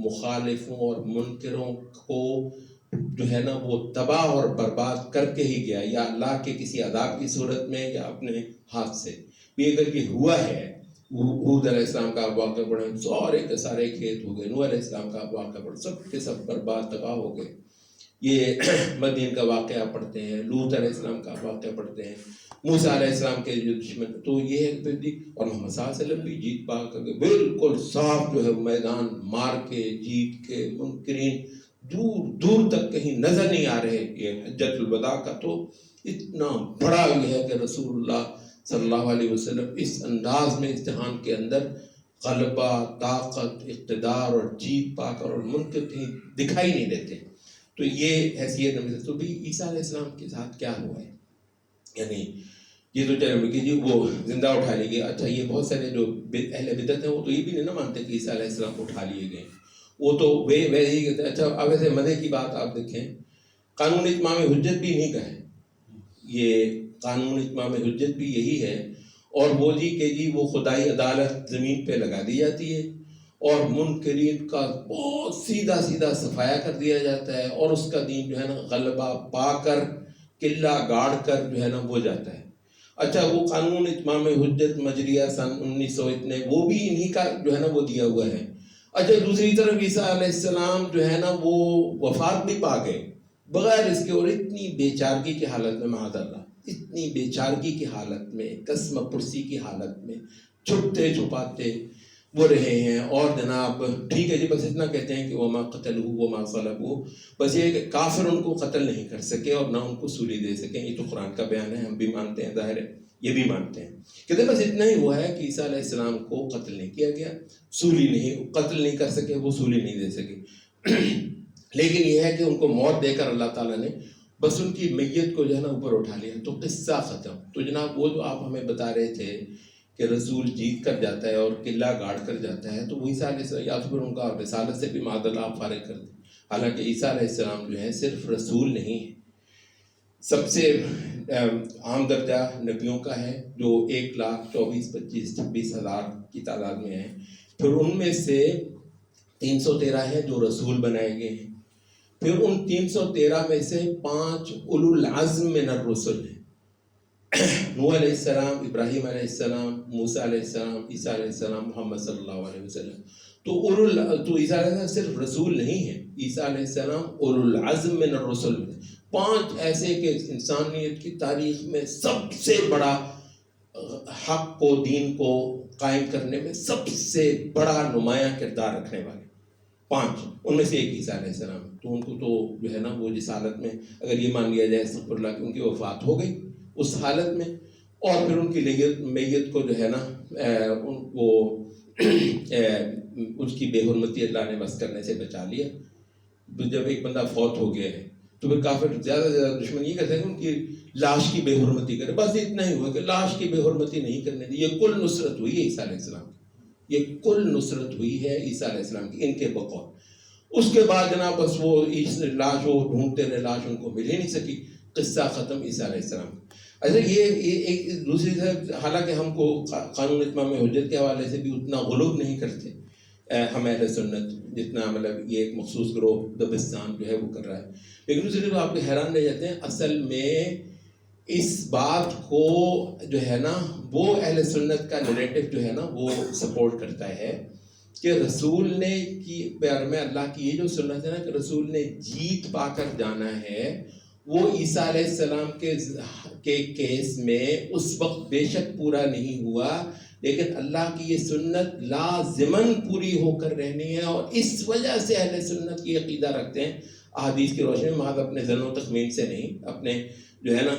مخالفوں اور منکروں کو جو ہے نا وہ تباہ اور برباد کر کے ہی گیا، یا اللہ کے کسی عذاب کی صورت میں یا اپنے ہاتھ سے بھی. اگر یہ ہوا ہے، ہود علیہ السلام کا آپ واقعہ پڑھیں، سارے کے سارے کھیت ہو گئے. نوح علیہ السلام کا آپ واقعہ پڑھیں، سب کے سب برباد تباہ ہو گئے. یہ مدین کا واقعہ پڑھتے ہیں، لوط علیہ السلام کا واقعہ پڑھتے ہیں، موسیٰ علیہ السلام کے جو دشمن، تو یہ ہے اور محمد صلی اللہ علیہ وسلم بھی جیت پا کر کے بالکل صاف جو ہے میدان مار کے جیت کے، منکرین دور دور تک کہیں نظر نہیں آ رہے. یہ حجت الوداع کا تو اتنا بڑا یہ ہے کہ رسول اللہ صلی اللہ علیہ وسلم اس انداز میں اس جہان کے اندر غلبہ، طاقت، اقتدار اور جیت پا کر، اور منکر کہیں دکھائی نہیں دیتے. تو یہ حیثیت نبی. تو بھی عیسیٰ علیہ السلام کے ساتھ کیا ہوا ہے، یعنی یہ تو چلے کہ جی وہ زندہ اٹھا لیے گئے. اچھا، یہ بہت سارے جو اہل بدعت ہیں وہ تو یہ بھی نہیں نا مانتے کہ عیسیٰ علیہ السلام اٹھا لیے گئے. وہ تو ویسے ہی کہتے ہیں. اچھا اب ایسے مزے کی بات آپ دیکھیں، قانون اتمام حجت بھی نہیں کا ہے، یہ قانون اتمام حجت بھی یہی ہے. اور وہ جی وہ خدائی عدالت زمین پہ لگا دی جاتی ہے اور منکرین کا بہت سیدھا سیدھا صفایا کر دیا جاتا ہے، اور اس کا دین جو ہے نا غلبہ پا کر قلعہ گاڑ کر جو ہے نا وہ جاتا ہے. اچھا وہ قانون اتمام حجت مجریہ سن 1900 اتنے وہ بھی انہی کا جو ہے نا وہ دیا ہوا ہے. اچھا دوسری طرف عیسیٰ علیہ السلام جو ہے نا وہ وفات بھی پا گئے بغیر اس کے، اور اتنی بے چارگی کی حالت میں، معاذ اللہ اتنی بے چارگی کی حالت میں، قسم پرسی کی حالت میں چھپتے چھپاتے وہ رہے ہیں. اور جناب ٹھیک ہے جی، بس اتنا کہتے ہیں کہ وما قتلوہ وما صلبوہ، بس یہ کہ کافر ان کو قتل نہیں کر سکے اور نہ ان کو سولی دے سکیں. یہ تو قرآن کا بیان ہے، ہم بھی مانتے ہیں، ظاہر ہے یہ بھی مانتے ہیں. کہتے ہیں بس اتنا ہی ہوا ہے کہ عیسیٰ علیہ السلام کو قتل نہیں کیا گیا، سولی نہیں، قتل نہیں کر سکے، وہ سولی نہیں دے سکے. لیکن یہ ہے کہ ان کو موت دے کر اللہ تعالیٰ نے بس ان کی میت کو جو ہے نا اوپر اٹھا لیا، تو قصہ ختم. تو جناب وہ جو آپ ہمیں بتا رہے تھے کہ رسول جیت کر جاتا ہے اور قلعہ گاڑ کر جاتا ہے، تو وہ عیسیٰ علیہ السلام یا پھر ان کا رسالت سے بھی معاذ اللہ آپ فارغ کر دیں. حالانکہ عیسیٰ علیہ السلام جو ہے صرف رسول نہیں ہے، سب سے عام درجہ نبیوں کا ہے جو 1,24,25,26,000 کی تعداد میں ہیں. پھر ان میں سے 313 ہیں جو رسول بنائے گئے ہیں. پھر ان 313 میں سے 5 اولو العزم من الرسل ہیں، نوح علیہ السلام، ابراہیم علیہ السلام، موسیٰ علیہ السلام، عیسیٰ علیہ السلام، محمد صلی اللہ علیہ وسلم. تو عیسیٰ علیہ السلام صرف رسول نہیں ہے، عیسیٰ علیہ السلام اولو العزم من الرسل میں 5 ایسے کہ انسانیت کی تاریخ میں سب سے بڑا حق کو، دین کو قائم کرنے میں سب سے بڑا نمایاں کردار رکھنے والے 5، ان میں سے ایک عیسیٰ علیہ السلام. تو ان کو تو جو ہے نا وہ جس حالت میں اگر یہ مان لیا جائے استغفر اللہ کہ ان کی وفات ہو گئی اس حالت میں، اور پھر ان کی میت کو جو ہے نا وہ اس کی بے حرمتی اللہ نے بس کرنے سے بچا لیا. جب ایک بندہ فوت ہو گیا ہے تو پھر کافر زیادہ سے زیادہ دشمن یہ کہتے ہیں کہ ان کی لاش کی بے حرمتی کرے، بس اتنا ہی ہوا کہ لاش کی بے حرمتی نہیں کرنے دی. یہ کل نصرت ہوئی ہے عیسیٰ علیہ السلام کی، یہ کل نصرت ہوئی ہے عیسیٰ علیہ السلام کی ان کے بقول. اس کے بعد جناب بس وہ لاش وہ ڈھونڈتے رہے، لاش ان کو مل ہی نہیں سکی، قصہ ختم عیسیٰ علیہ السلام. اچھا یہ ایک دوسری طرف، حالانکہ ہم کو قانون اتمام حجت کے حوالے سے بھی اتنا غلو نہیں کرتے ہم اہل سنت جتنا مطلب یہ ایک مخصوص گروہ دبستان جو ہے وہ کر رہا ہے. لیکن دوسری طرف آپ کے حیران رہ جاتے ہیں، اصل میں اس بات کو جو ہے نا وہ اہل سنت کا نیریٹو جو ہے نا وہ سپورٹ کرتا ہے کہ رسول نے کی پیار میں اللہ کی یہ جو سنت ہے نا کہ رسول نے جیت پا کر جانا ہے، وہ عیسیٰ علیہ السلام کے کیس میں اس وقت بے شک پورا نہیں ہوا، لیکن اللہ کی یہ سنت لازماً پوری ہو کر رہنی ہے. اور اس وجہ سے اہل سنت یہ عقیدہ رکھتے ہیں احادیث کی روشنی میں، محض اپنے ظن و تخمین سے نہیں، اپنے جو ہے نا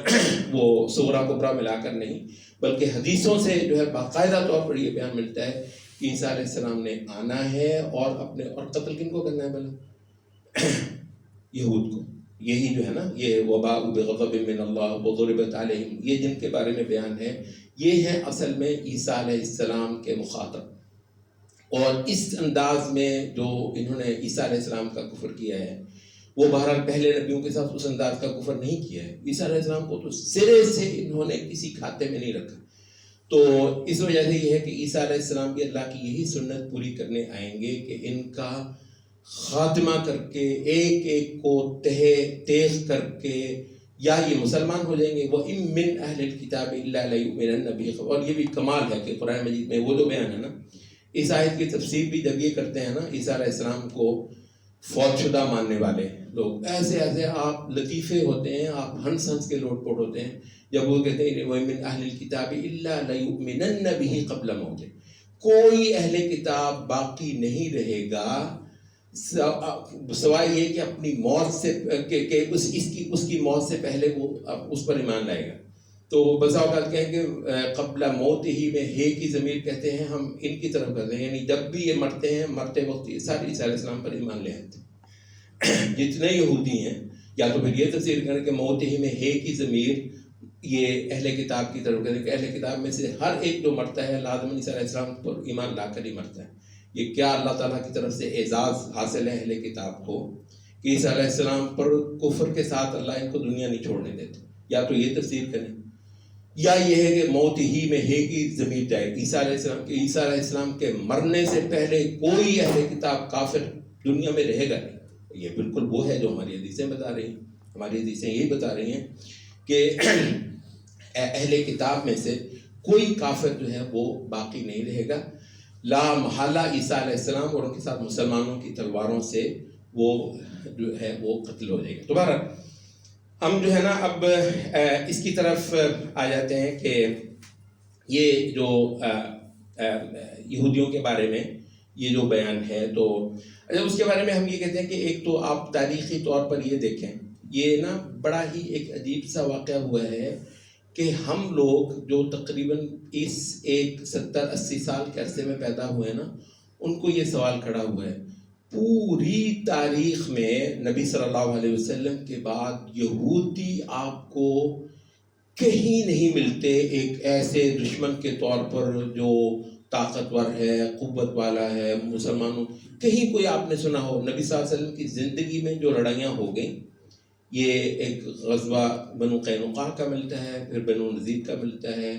وہ صغرا کبرا ملا کر نہیں، بلکہ حدیثوں سے جو ہے باقاعدہ طور پر یہ بیان ملتا ہے کہ عیسیٰ علیہ السلام نے آنا ہے اور اپنے اور قتل کن کو کرنا ہے بھلا؟ یہود کو. یہی جو ہے نا یہ وباء بغضب من اللہ وضربت علیہم، یہ جن کے بارے میں بیان ہے یہ ہے اصل میں عیسیٰ علیہ السلام کے مخاطب. اور اس انداز میں جو انہوں نے عیسیٰ علیہ السلام کا کفر کیا ہے وہ بہرحال پہلے نبیوں کے ساتھ اس انداز کا کفر نہیں کیا ہے. عیسیٰ علیہ السلام کو تو سرے سے انہوں نے کسی کھاتے میں نہیں رکھا. تو اس وجہ سے یہ ہے کہ عیسیٰ علیہ السلام بھی اللہ کی یہی سنت پوری کرنے آئیں گے کہ ان کا خاتمہ کر کے ایک ایک کو تیز کر کے یا یہ مسلمان ہو جائیں گے. وَإِن مِّنْ أَهْلِ الْكِتَابِ إِلَّا لَيُؤْمِنَنَّ بِهِ. اور یہ بھی کمال ہے کہ قرآن مجید میں وہ جو بیان ہے نا، اس آیت کی تفسیر بھی جب یہ کرتے ہیں نا عیسیٰ علیہ السلام کو فوت شدہ ماننے والے لوگ، ایسے آپ لطیفے ہوتے ہیں، آپ ہنس کے لوٹ پوٹ ہوتے ہیں جب وہ کہتے ہیں وَمِنْ أَهْلِ الْكِتَابِ إِلَّا لَيُؤْمِنَنَّ بِهِ قَبْلَ مَوْتِهِ. کوئی اہل کتاب باقی نہیں رہے گا سوائے یہ کہ اپنی موت سے کہ اس کی موت سے پہلے وہ اس پر ایمان لائے گا. تو بسا اوقات کہیں کہ قبل موت ہی میں ہے کی ضمیر کہتے ہیں، ہم ان کی طرف کرتے ہیں، یعنی جب بھی یہ مرتے ہیں مرتے وقت یہ سارے عیسیٰ علیہ السلام پر ایمان لے آتے ہیں جتنے یہودی ہیں. یا تو پھر یہ تفسیر کریں کہ موت ہی میں ہے کی ضمیر یہ اہل کتاب کی طرف کریں کہ اہل کتاب میں سے ہر ایک جو مرتا ہے لازماً عیسیٰ علیہ السلام پر ایمان لا کر ہی مرتا ہے. یہ کیا اللہ تعالیٰ کی طرف سے اعزاز حاصل ہے اہل کتاب کو کہ عیسیٰ علیہ السلام پر کفر کے ساتھ اللہ ان کو دنیا نہیں چھوڑنے دیتے. یا تو یہ تفسیر کریں، یا یہ ہے کہ موت ہی میں ہے کہ ضمیر جائے عیسیٰ علیہ السلام کے، عیسیٰ علیہ السلام کے مرنے سے پہلے کوئی اہل کتاب کافر دنیا میں رہے گا نہیں. یہ بالکل وہ ہے جو ہماری حدیثیں بتا رہی ہیں. ہماری حدیثیں یہی بتا رہی ہیں کہ اہل کتاب میں سے کوئی کافر جو ہے وہ باقی نہیں رہے گا. لا محالہ عیسیٰ علیہ السلام اور ان کے ساتھ مسلمانوں کی تلواروں سے وہ جو ہے وہ قتل ہو جائے گا. دوبارہ ہم جو ہے نا اب اس کی طرف آ جاتے ہیں کہ یہ جو یہودیوں کے بارے میں یہ جو بیان ہے، تو اس کے بارے میں ہم یہ کہتے ہیں کہ ایک تو آپ تاریخی طور پر یہ دیکھیں، یہ نا بڑا ہی ایک عجیب سا واقعہ ہوا ہے کہ ہم لوگ جو تقریباً اس ایک 70-80 سال کے عرصے میں پیدا ہوئے نا، ان کو یہ سوال کھڑا ہوا ہے پوری تاریخ میں نبی صلی اللہ علیہ وسلم کے بعد یہودی آپ کو کہیں نہیں ملتے ایک ایسے دشمن کے طور پر جو طاقتور ہے، قوت والا ہے. مسلمانوں کہیں کوئی آپ نے سنا ہو نبی صلی اللہ علیہ وسلم کی زندگی میں جو لڑائیاں ہو گئیں، یہ ایک غزوہ بنو قینقاع کا ملتا ہے، پھر بنو نذیر کا ملتا ہے،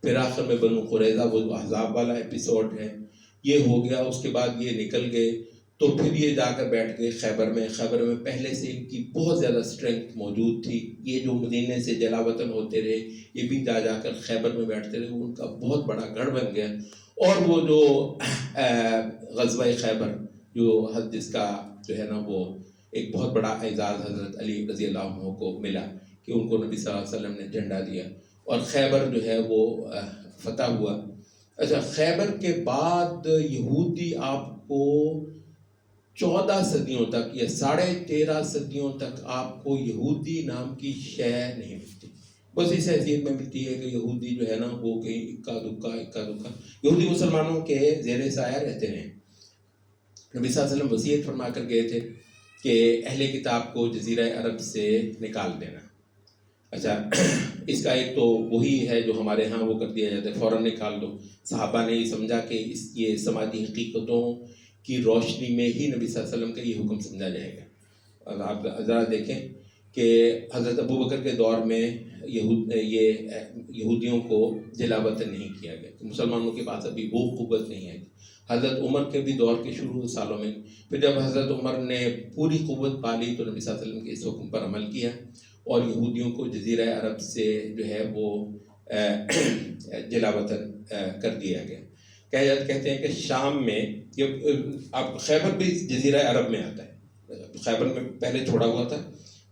پھر آخر میں بنو قریظہ وہ احزاب والا ایپیسوڈ ہے، یہ ہو گیا. اس کے بعد یہ نکل گئے تو پھر یہ جا کر بیٹھ گئے خیبر میں. خیبر میں پہلے سے ان کی بہت زیادہ اسٹرینتھ موجود تھی. یہ جو مدینے سے جلا وطن ہوتے رہے، یہ بھی جا کر خیبر میں بیٹھتے رہے، وہ ان کا بہت بڑا گڑھ بن گیا. اور وہ جو غزوہ خیبر جو جس کا جو ہے نا وہ ایک بہت بڑا اعزاز حضرت علی رضی اللہ عنہ کو ملا کہ ان کو نبی صلی اللہ علیہ وسلم نے جھنڈا دیا اور خیبر جو ہے وہ فتح ہوا. اچھا، خیبر کے بعد یہودی آپ کو 14 صدیوں تک یا 13.5 صدیوں تک آپ کو یہودی نام کی شے نہیں ملتی. بس اس حیثیت میں ملتی ہے کہ یہودی جو ہے نا وہ کہیں اکا دکا یہودی مسلمانوں کے زیر سایہ رہتے ہیں. نبی صلی اللہ علیہ وسلم وصیت فرما کر گئے تھے کہ اہل کتاب کو جزیرہ عرب سے نکال دینا. اچھا، اس کا ایک تو وہی ہے جو ہمارے ہاں وہ کر دیا جاتا ہے، فوراً نکال دو. صحابہ نے یہ سمجھا کہ یہ سماجی حقیقتوں کی روشنی میں ہی نبی صلی اللہ علیہ وسلم کا یہ حکم سمجھا جائے گا. اور آپ ذرا دیکھیں کہ حضرت ابو بکر کے دور میں یہودیوں کو جلا وطن نہیں کیا گیا، مسلمانوں کے پاس ابھی وہ قوت نہیں ہے. حضرت عمر کے بھی دور کے شروع سالوں میں پھر جب حضرت عمر نے پوری قوت پالی تو نبی صلی اللہ علیہ وسلم کے اس حکم پر عمل کیا اور یہودیوں کو جزیرہ عرب سے جو ہے وہ جلا وطن کر دیا گیا. کہتے ہیں کہ شام میں اب خیبر بھی جزیرہ عرب میں آتا ہے، خیبر میں پہلے چھوڑا ہوا تھا،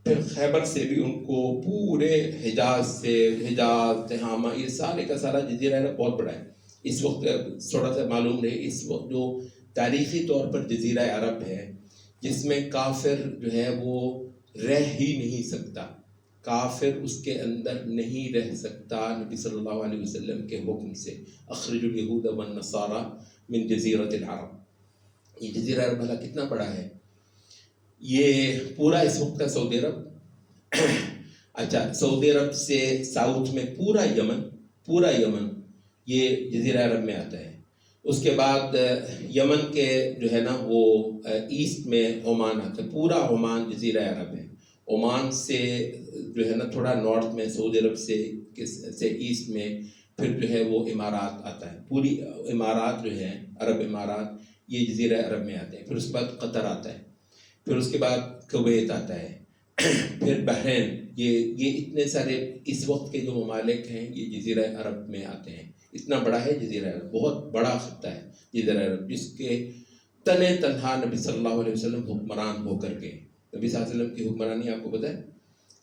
پھر خیبر سے بھی ان کو پورے حجاز تہامہ یہ سارے کا سارا جزیرہ عرب بہت بڑا ہے. اس وقت تھوڑا سا معلوم رہے، اس وقت جو تاریخی طور پر جزیرہ عرب ہے جس میں کافر جو ہے وہ رہ ہی نہیں سکتا، کافر اس کے اندر نہیں رہ سکتا نبی صلی اللہ علیہ وسلم کے حکم سے. اخرج الیہود والنصارى من جزیرۃ العرب. یہ جزیرہ عرب بھلا کتنا بڑا ہے؟ یہ پورا اس وقت کا سعودی عرب. اچھا، سعودی عرب سے ساؤتھ میں پورا یمن یہ جزیرہ عرب میں آتا ہے. اس کے بعد یمن کے جو ہے نا وہ ایسٹ میں عمان آتا ہے، پورا عمان جزیرہ عرب ہے. عمان سے جو ہے نا تھوڑا نارتھ میں سعودی عرب سے ایسٹ میں پھر جو ہے وہ امارات آتا ہے. پوری امارات جو ہے عرب امارات یہ جزیرہ عرب میں آتے ہیں. پھر اس کے بعد قطر آتا ہے، پھر اس کے بعد کویت آتا ہے، پھر بحرین. یہ اتنے سارے اس وقت کے جو ممالک ہیں یہ جزیرہ عرب میں آتے ہیں. اتنا بڑا ہے جزیرہ عرب، بہت بڑا خطہ ہے جزیرہ عرب، جس کے تنہا نبی صلی اللہ علیہ وسلم حکمران ہو کر گئے. نبی صلی اللہ علیہ وسلم کی حکمرانی آپ کو پتہ ہے،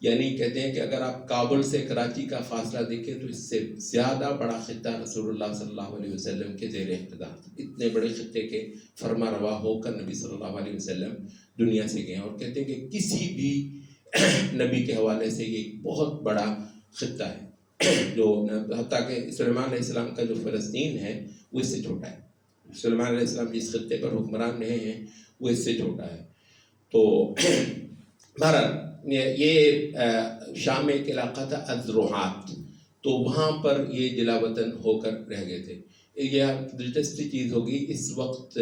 یعنی کہتے ہیں کہ اگر آپ کابل سے کراچی کا فاصلہ دیکھیں تو اس سے زیادہ بڑا خطہ رسول اللہ صلی اللہ علیہ وسلم کے زیر اقتدار. اتنے بڑے خطے کے فرما روا ہو کر نبی صلی اللہ علیہ وسلم دنیا سے گئے. اور کہتے ہیں کہ کسی بھی نبی کے حوالے سے یہ ایک بہت بڑا خطہ ہے، جو حتیٰ کہ سلیمان علیہ السلام کا جو فلسطین ہے وہ اس سے چھوٹا ہے. سلیمان علیہ السلام جس خطے پر حکمران رہے ہیں وہ اس سے چھوٹا ہے. تو بہرحال یہ شام میں ایک علاقہ تھا ازروحات، تو وہاں پر یہ جلا وطن ہو کر رہ گئے تھے. یہ دلچسپی چیز ہوگی، اس وقت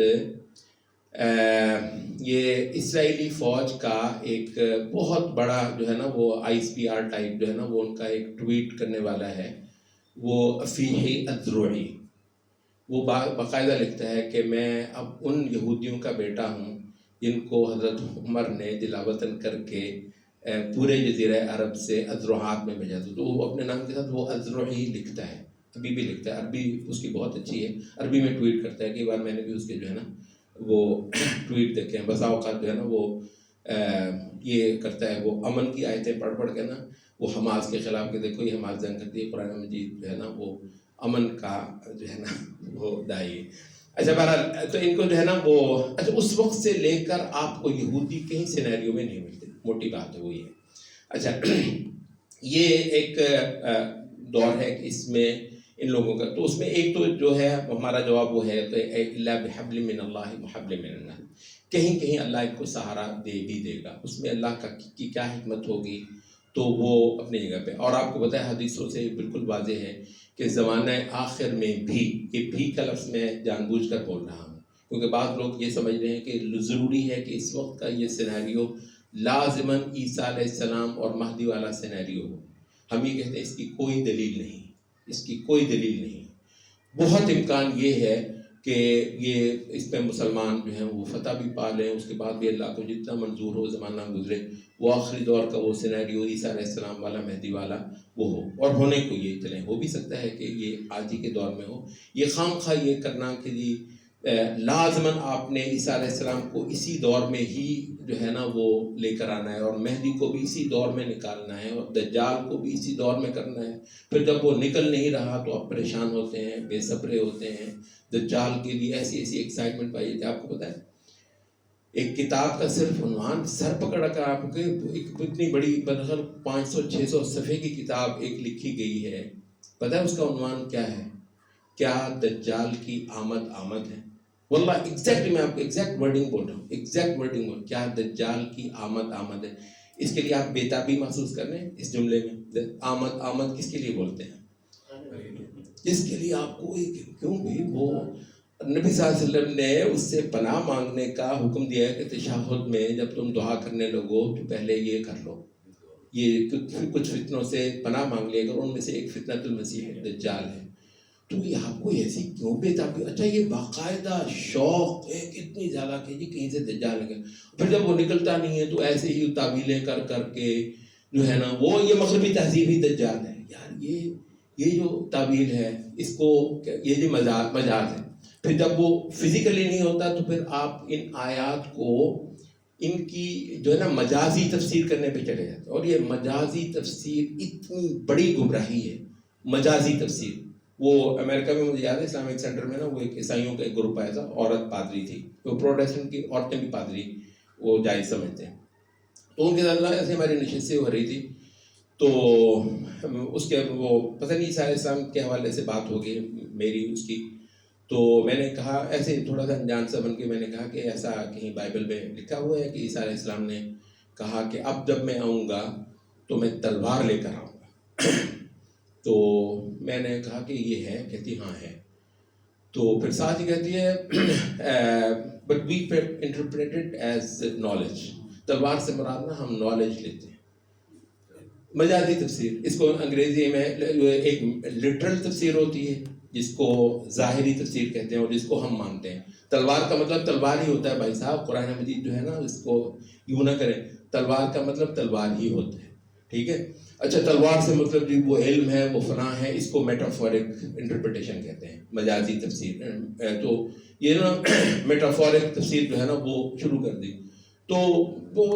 یہ اسرائیلی فوج کا ایک بہت بڑا جو ہے نا وہ ISPR ٹائپ جو ہے نا وہ ان کا ایک ٹویٹ کرنے والا ہے، وہ افیحی الذروعی، وہ باقاعدہ لکھتا ہے کہ میں اب ان یہودیوں کا بیٹا ہوں جن کو حضرت عمر نے دلا وطن کر کے پورے جزیرہ عرب سے اذرعات میں بھیجا تھا، تو وہ اپنے نام کے ساتھ وہ الذروعی لکھتا ہے، ابھی بھی لکھتا ہے، عربی اس کی بہت اچھی ہے، عربی میں ٹویٹ کرتا ہے، کئی بار میں نے بھی اس کے جو ہے نا وہ ٹویٹ دیکھے ہیں، بسا اوقات جو ہے نا وہ یہ کرتا ہے، وہ امن کی آیتیں پڑھ پڑھ کے نا وہ حماس کے خلاف، کہ دیکھو یہ حماس جنگ کرتی ہے، قرآن مجید جو ہے نا وہ امن کا جو ہے نا وہ دائی۔ اچھا بہرحال تو ان کو جو ہے نا وہ اچھا اس وقت سے لے کر آپ کو یہودی کہیں سینیریو میں نہیں ملتے، موٹی بات ہے وہ یہ۔ اچھا یہ ایک دور ہے کہ اس میں ان لوگوں کا، تو اس میں ایک تو جو ہے ہمارا جواب وہ ہے کہ الا بحبل من اللہ وحبل من الناس، کہیں کہیں اللہ ان کو سہارا دے بھی دے گا، اس میں اللہ کی کیا حکمت ہوگی تو وہ اپنی جگہ پہ۔ اور آپ کو پتہ ہے حدیثوں سے بالکل واضح ہے کہ زمانہ آخر میں بھی، یہ بھی کا لفظ میں جان بوجھ کر بول رہا ہوں کیونکہ بعض لوگ یہ سمجھ رہے ہیں کہ ضروری ہے کہ اس وقت کا یہ سینیریو لازماً عیسیٰ علیہ السلام اور مہدی والا سینیریو ہو۔ ہم یہ کہتے ہیں اس کی کوئی دلیل نہیں، اس کی کوئی دلیل نہیں، بہت امکان یہ ہے کہ یہ اس پہ مسلمان جو ہیں وہ فتح بھی پا لیں، اس کے بعد بھی اللہ کو جتنا منظور ہو زمانہ گزرے وہ آخری دور کا وہ سینیریو عیسیٰ علیہ السلام والا مہدی والا وہ ہو، اور ہونے کو یہ چلیں، ہو بھی سکتا ہے کہ یہ آج ہی کے دور میں ہو۔ یہ خام خواہ یہ کرنا کہ جی لازماً آپ نے عیسیٰ علیہ السلام کو اسی دور میں ہی جو ہے نا وہ لے کر آنا ہے، اور مہدی کو بھی اسی دور میں نکالنا ہے، اور دجال کو بھی اسی دور میں کرنا ہے، پھر جب وہ نکل نہیں رہا تو آپ پریشان ہوتے ہیں، بے صبرے ہوتے ہیں، دجال کے لیے ایسی ایسی ایکسائٹمنٹ پائی جاتی ہے۔ آپ کو پتہ ہے ایک کتاب کا صرف عنوان سر پکڑ کر آپ کے ایک اتنی بڑی بلغل 500-600 صفحے کی کتاب ایک لکھی گئی ہے، پتہ ہے اس کا عنوان کیا ہے؟ کیا دجال کی آمد ہے؟ واللہ ایگزیکٹ میں آپ کو ایگزیکٹ ورڈنگ بول رہا ہوں، ایگزیکٹ ورڈنگ، کیا دجال کی آمد ہے؟ اس کے لیے آپ بےتابی محسوس کر رہے ہیں اس جملے میں، آمد کس کے لیے بولتے ہیں؟ اس کے لیے آپ کو کیوں بھی وہ نبی صلی اللہ علیہ وسلم نے اس سے پناہ مانگنے کا حکم دیا ہے کہ تشہد میں جب تم دعا کرنے لگو تو پہلے یہ کر لو، یہ کچھ فتنوں سے پناہ مانگ لیا کرو، ان میں سے ایک فتنۃ المسیح دجال ہے۔ تو یہ آپ کو ایسی کیوں بےتابی؟ اچھا یہ باقاعدہ شوق ہے اتنی زیادہ کہ جی کہیں سے دجال نکل، پھر جب وہ نکلتا نہیں ہے تو ایسے ہی تعویلیں کر کر کے جو ہے نا وہ یہ مغربی تہذیب ہی دجال ہے۔ یار یہ جو تعویل ہے اس کو یہ جو مجاز ہے، پھر جب وہ فزیکلی نہیں ہوتا تو پھر آپ ان آیات کو ان کی جو ہے نا مجازی تفسیر کرنے پہ چلے جاتے ہیں، اور یہ مجازی تفسیر اتنی بڑی گمراہی ہے۔ مجازی تفسیر، وہ امریکہ میں مجھے یاد ہے اسلامک سینٹر میں نا وہ ایک عیسائیوں کا ایک گروپ آیا تھا، عورت پادری تھی، وہ پروٹیسٹنٹ کی عورتیں بھی پادری وہ جائز سمجھتے ہیں، تو ان کے ساتھ ایسے ہماری نشستیں ہو رہی تھی، تو اس کے وہ پتہ نہیں عیسیٰ علیہ السلام کے حوالے سے بات ہو گئی میری اس کی، تو میں نے کہا ایسے تھوڑا سا انجان سا بن کے میں نے کہا کہ ایسا کہیں بائبل میں لکھا ہوا ہے کہ عیسیٰ علیہ السلام نے کہا کہ اب جب میں آؤں گا تو میں تلوار لے کر آؤں گا؟ تو میں نے کہا کہ یہ ہے، کہتی ہاں ہے، تو پھر ساتھ ہی کہتی ہے but we interpreted as knowledge, تلوار سے مراد نا ہم نالج لیتے ہیں۔ مجازی تفسیر، اس کو انگریزی میں ایک لٹرل تفسیر ہوتی ہے جس کو ظاہری تفسیر کہتے ہیں اور جس کو ہم مانتے ہیں۔ تلوار کا مطلب تلوار ہی ہوتا ہے بھائی صاحب، قرآن مجید جو ہے نا اس کو یوں نہ کریں، تلوار کا مطلب تلوار ہی ہوتا ہے، ٹھیک ہے؟ اچھا تلوار سے مطلب جو وہ علم ہے وہ فنا ہے، اس کو میٹافورک انٹرپریٹیشن کہتے ہیں، مجازی تفسیر۔ تو یہ نا میٹافورک تفسیر جو ہے نا وہ شروع کر دی، تو وہ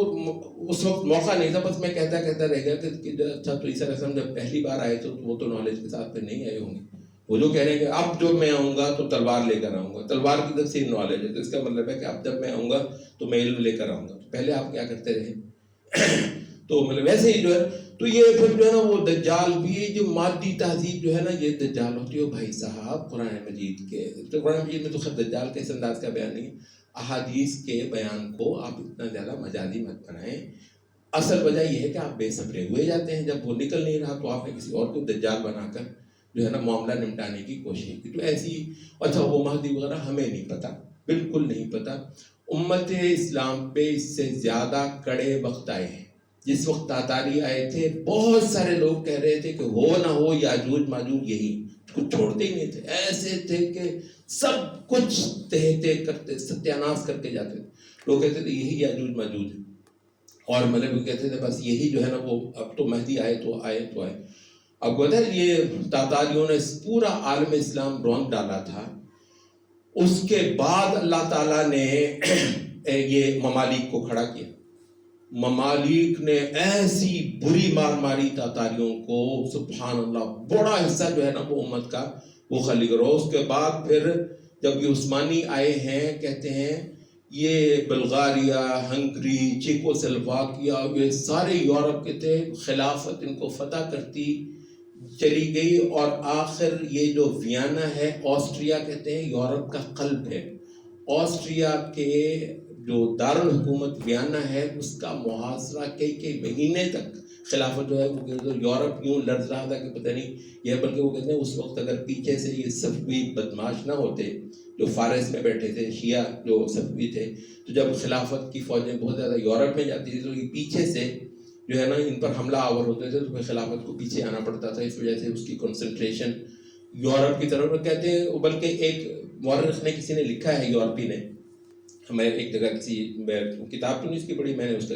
اس وقت موقع نہیں تھا، بس میں کہتا رہ گیا کہ اچھا تو عیسیٰ علیہ السلام جب پہلی بار آئے تو وہ تو نالج کے ساتھ پھر نہیں آئے ہوں گے، وہ جو کہہ رہے ہیں کہ اب جب میں آؤں گا تو تلوار لے کر آؤں گا، تلوار کی تفسیر نالج ہے، تو اس کا مطلب ہے کہ اب جب میں آؤں گا تو میں علم لے کر آؤں گا، تو پہلے آپ کیا کرتے رہے؟ تو مطلب ویسے ہی جو ہے، تو یہ پھر جو ہے نا وہ دجال بھی جو مادی تہذیب جو ہے نا یہ دجال ہوتی ہے بھائی صاحب۔ قرآن مجید کے تو قرآن مجید میں تو خود دجال کے اس انداز کا بیان نہیں ہے، احادیث کے بیان کو آپ اتنا زیادہ مجازی مت بنائیں۔ اصل وجہ یہ ہے کہ آپ بے صبرے ہوئے جاتے ہیں، جب وہ نکل نہیں رہا تو آپ نے کسی اور کو دجال بنا کر جو ہے نا معاملہ نمٹانے کی کوشش کی. تو ایسی اچھا وہ مہدی وغیرہ ہمیں نہیں پتہ، بالکل نہیں پتہ. امت اسلام پہ اس سے زیادہ کڑے وقت آئے ہیں. جس وقت تاتاری آئے تھے بہت سارے لوگ کہہ رہے تھے کہ ہو نہ ہو یاجوج ماجوج یہی، کچھ چھوڑتے ہی نہیں تھے. ایسے تھے کہ سب کچھ تہتے کرتے ستیاناش کر کے جاتے تھے. لوگ کہتے تھے یہی یاجوج ماجوج ہے، اور مطلب وہ کہتے تھے بس یہی جو ہے نا وہ اب تو مہدی آئے تو آئے تو آئے. اب بتا یہ تاتاریوں نے اس پورا عالم اسلام رونق ڈالا تھا. اس کے بعد اللہ تعالیٰ نے یہ ممالک کو کھڑا کیا. ممالک نے ایسی بری مار ماری تاتاریوں کو، سبحان اللہ، بڑا حصہ جو ہے نا وہ امت کا وہ خالی کرو. اس کے بعد پھر جب یہ عثمانی آئے ہیں، کہتے ہیں یہ بلغاریہ، ہنگری، چیکو سلواکیا، یہ سارے یورپ کے تھے. خلافت ان کو فتح کرتی چلی گئی، اور آخر یہ جو ویانا ہے، آسٹریا کہتے ہیں یورپ کا قلب ہے. آسٹریا کے جو دارالحکومت ویانا ہے اس کا محاصرہ کئی مہینے تک خلافت جو ہے وہ یورپ یوں لرز رہا تھا کہ پتہ نہیں یہ، بلکہ وہ کہتے ہیں اس وقت اگر پیچھے سے یہ صفوی بدماش نہ ہوتے جو فارس میں بیٹھے تھے، شیعہ جو صفوی تھے، تو جب خلافت کی فوجیں بہت زیادہ یورپ میں جاتی تھی تو یہ پیچھے سے جو ہے نا ان پر حملہ آور ہوتے تھے، تو پھر خلافت کو پیچھے آنا پڑتا تھا. اس وجہ سے اس کی کنسنٹریشن یورپ کی طرف کہتے ہیں. بلکہ ایک مورخ نے، کسی نے لکھا ہے یورپی نے، میں ایک جگہ کسی کتاب تو نہیں اس کی پڑھی، میں نے اس کا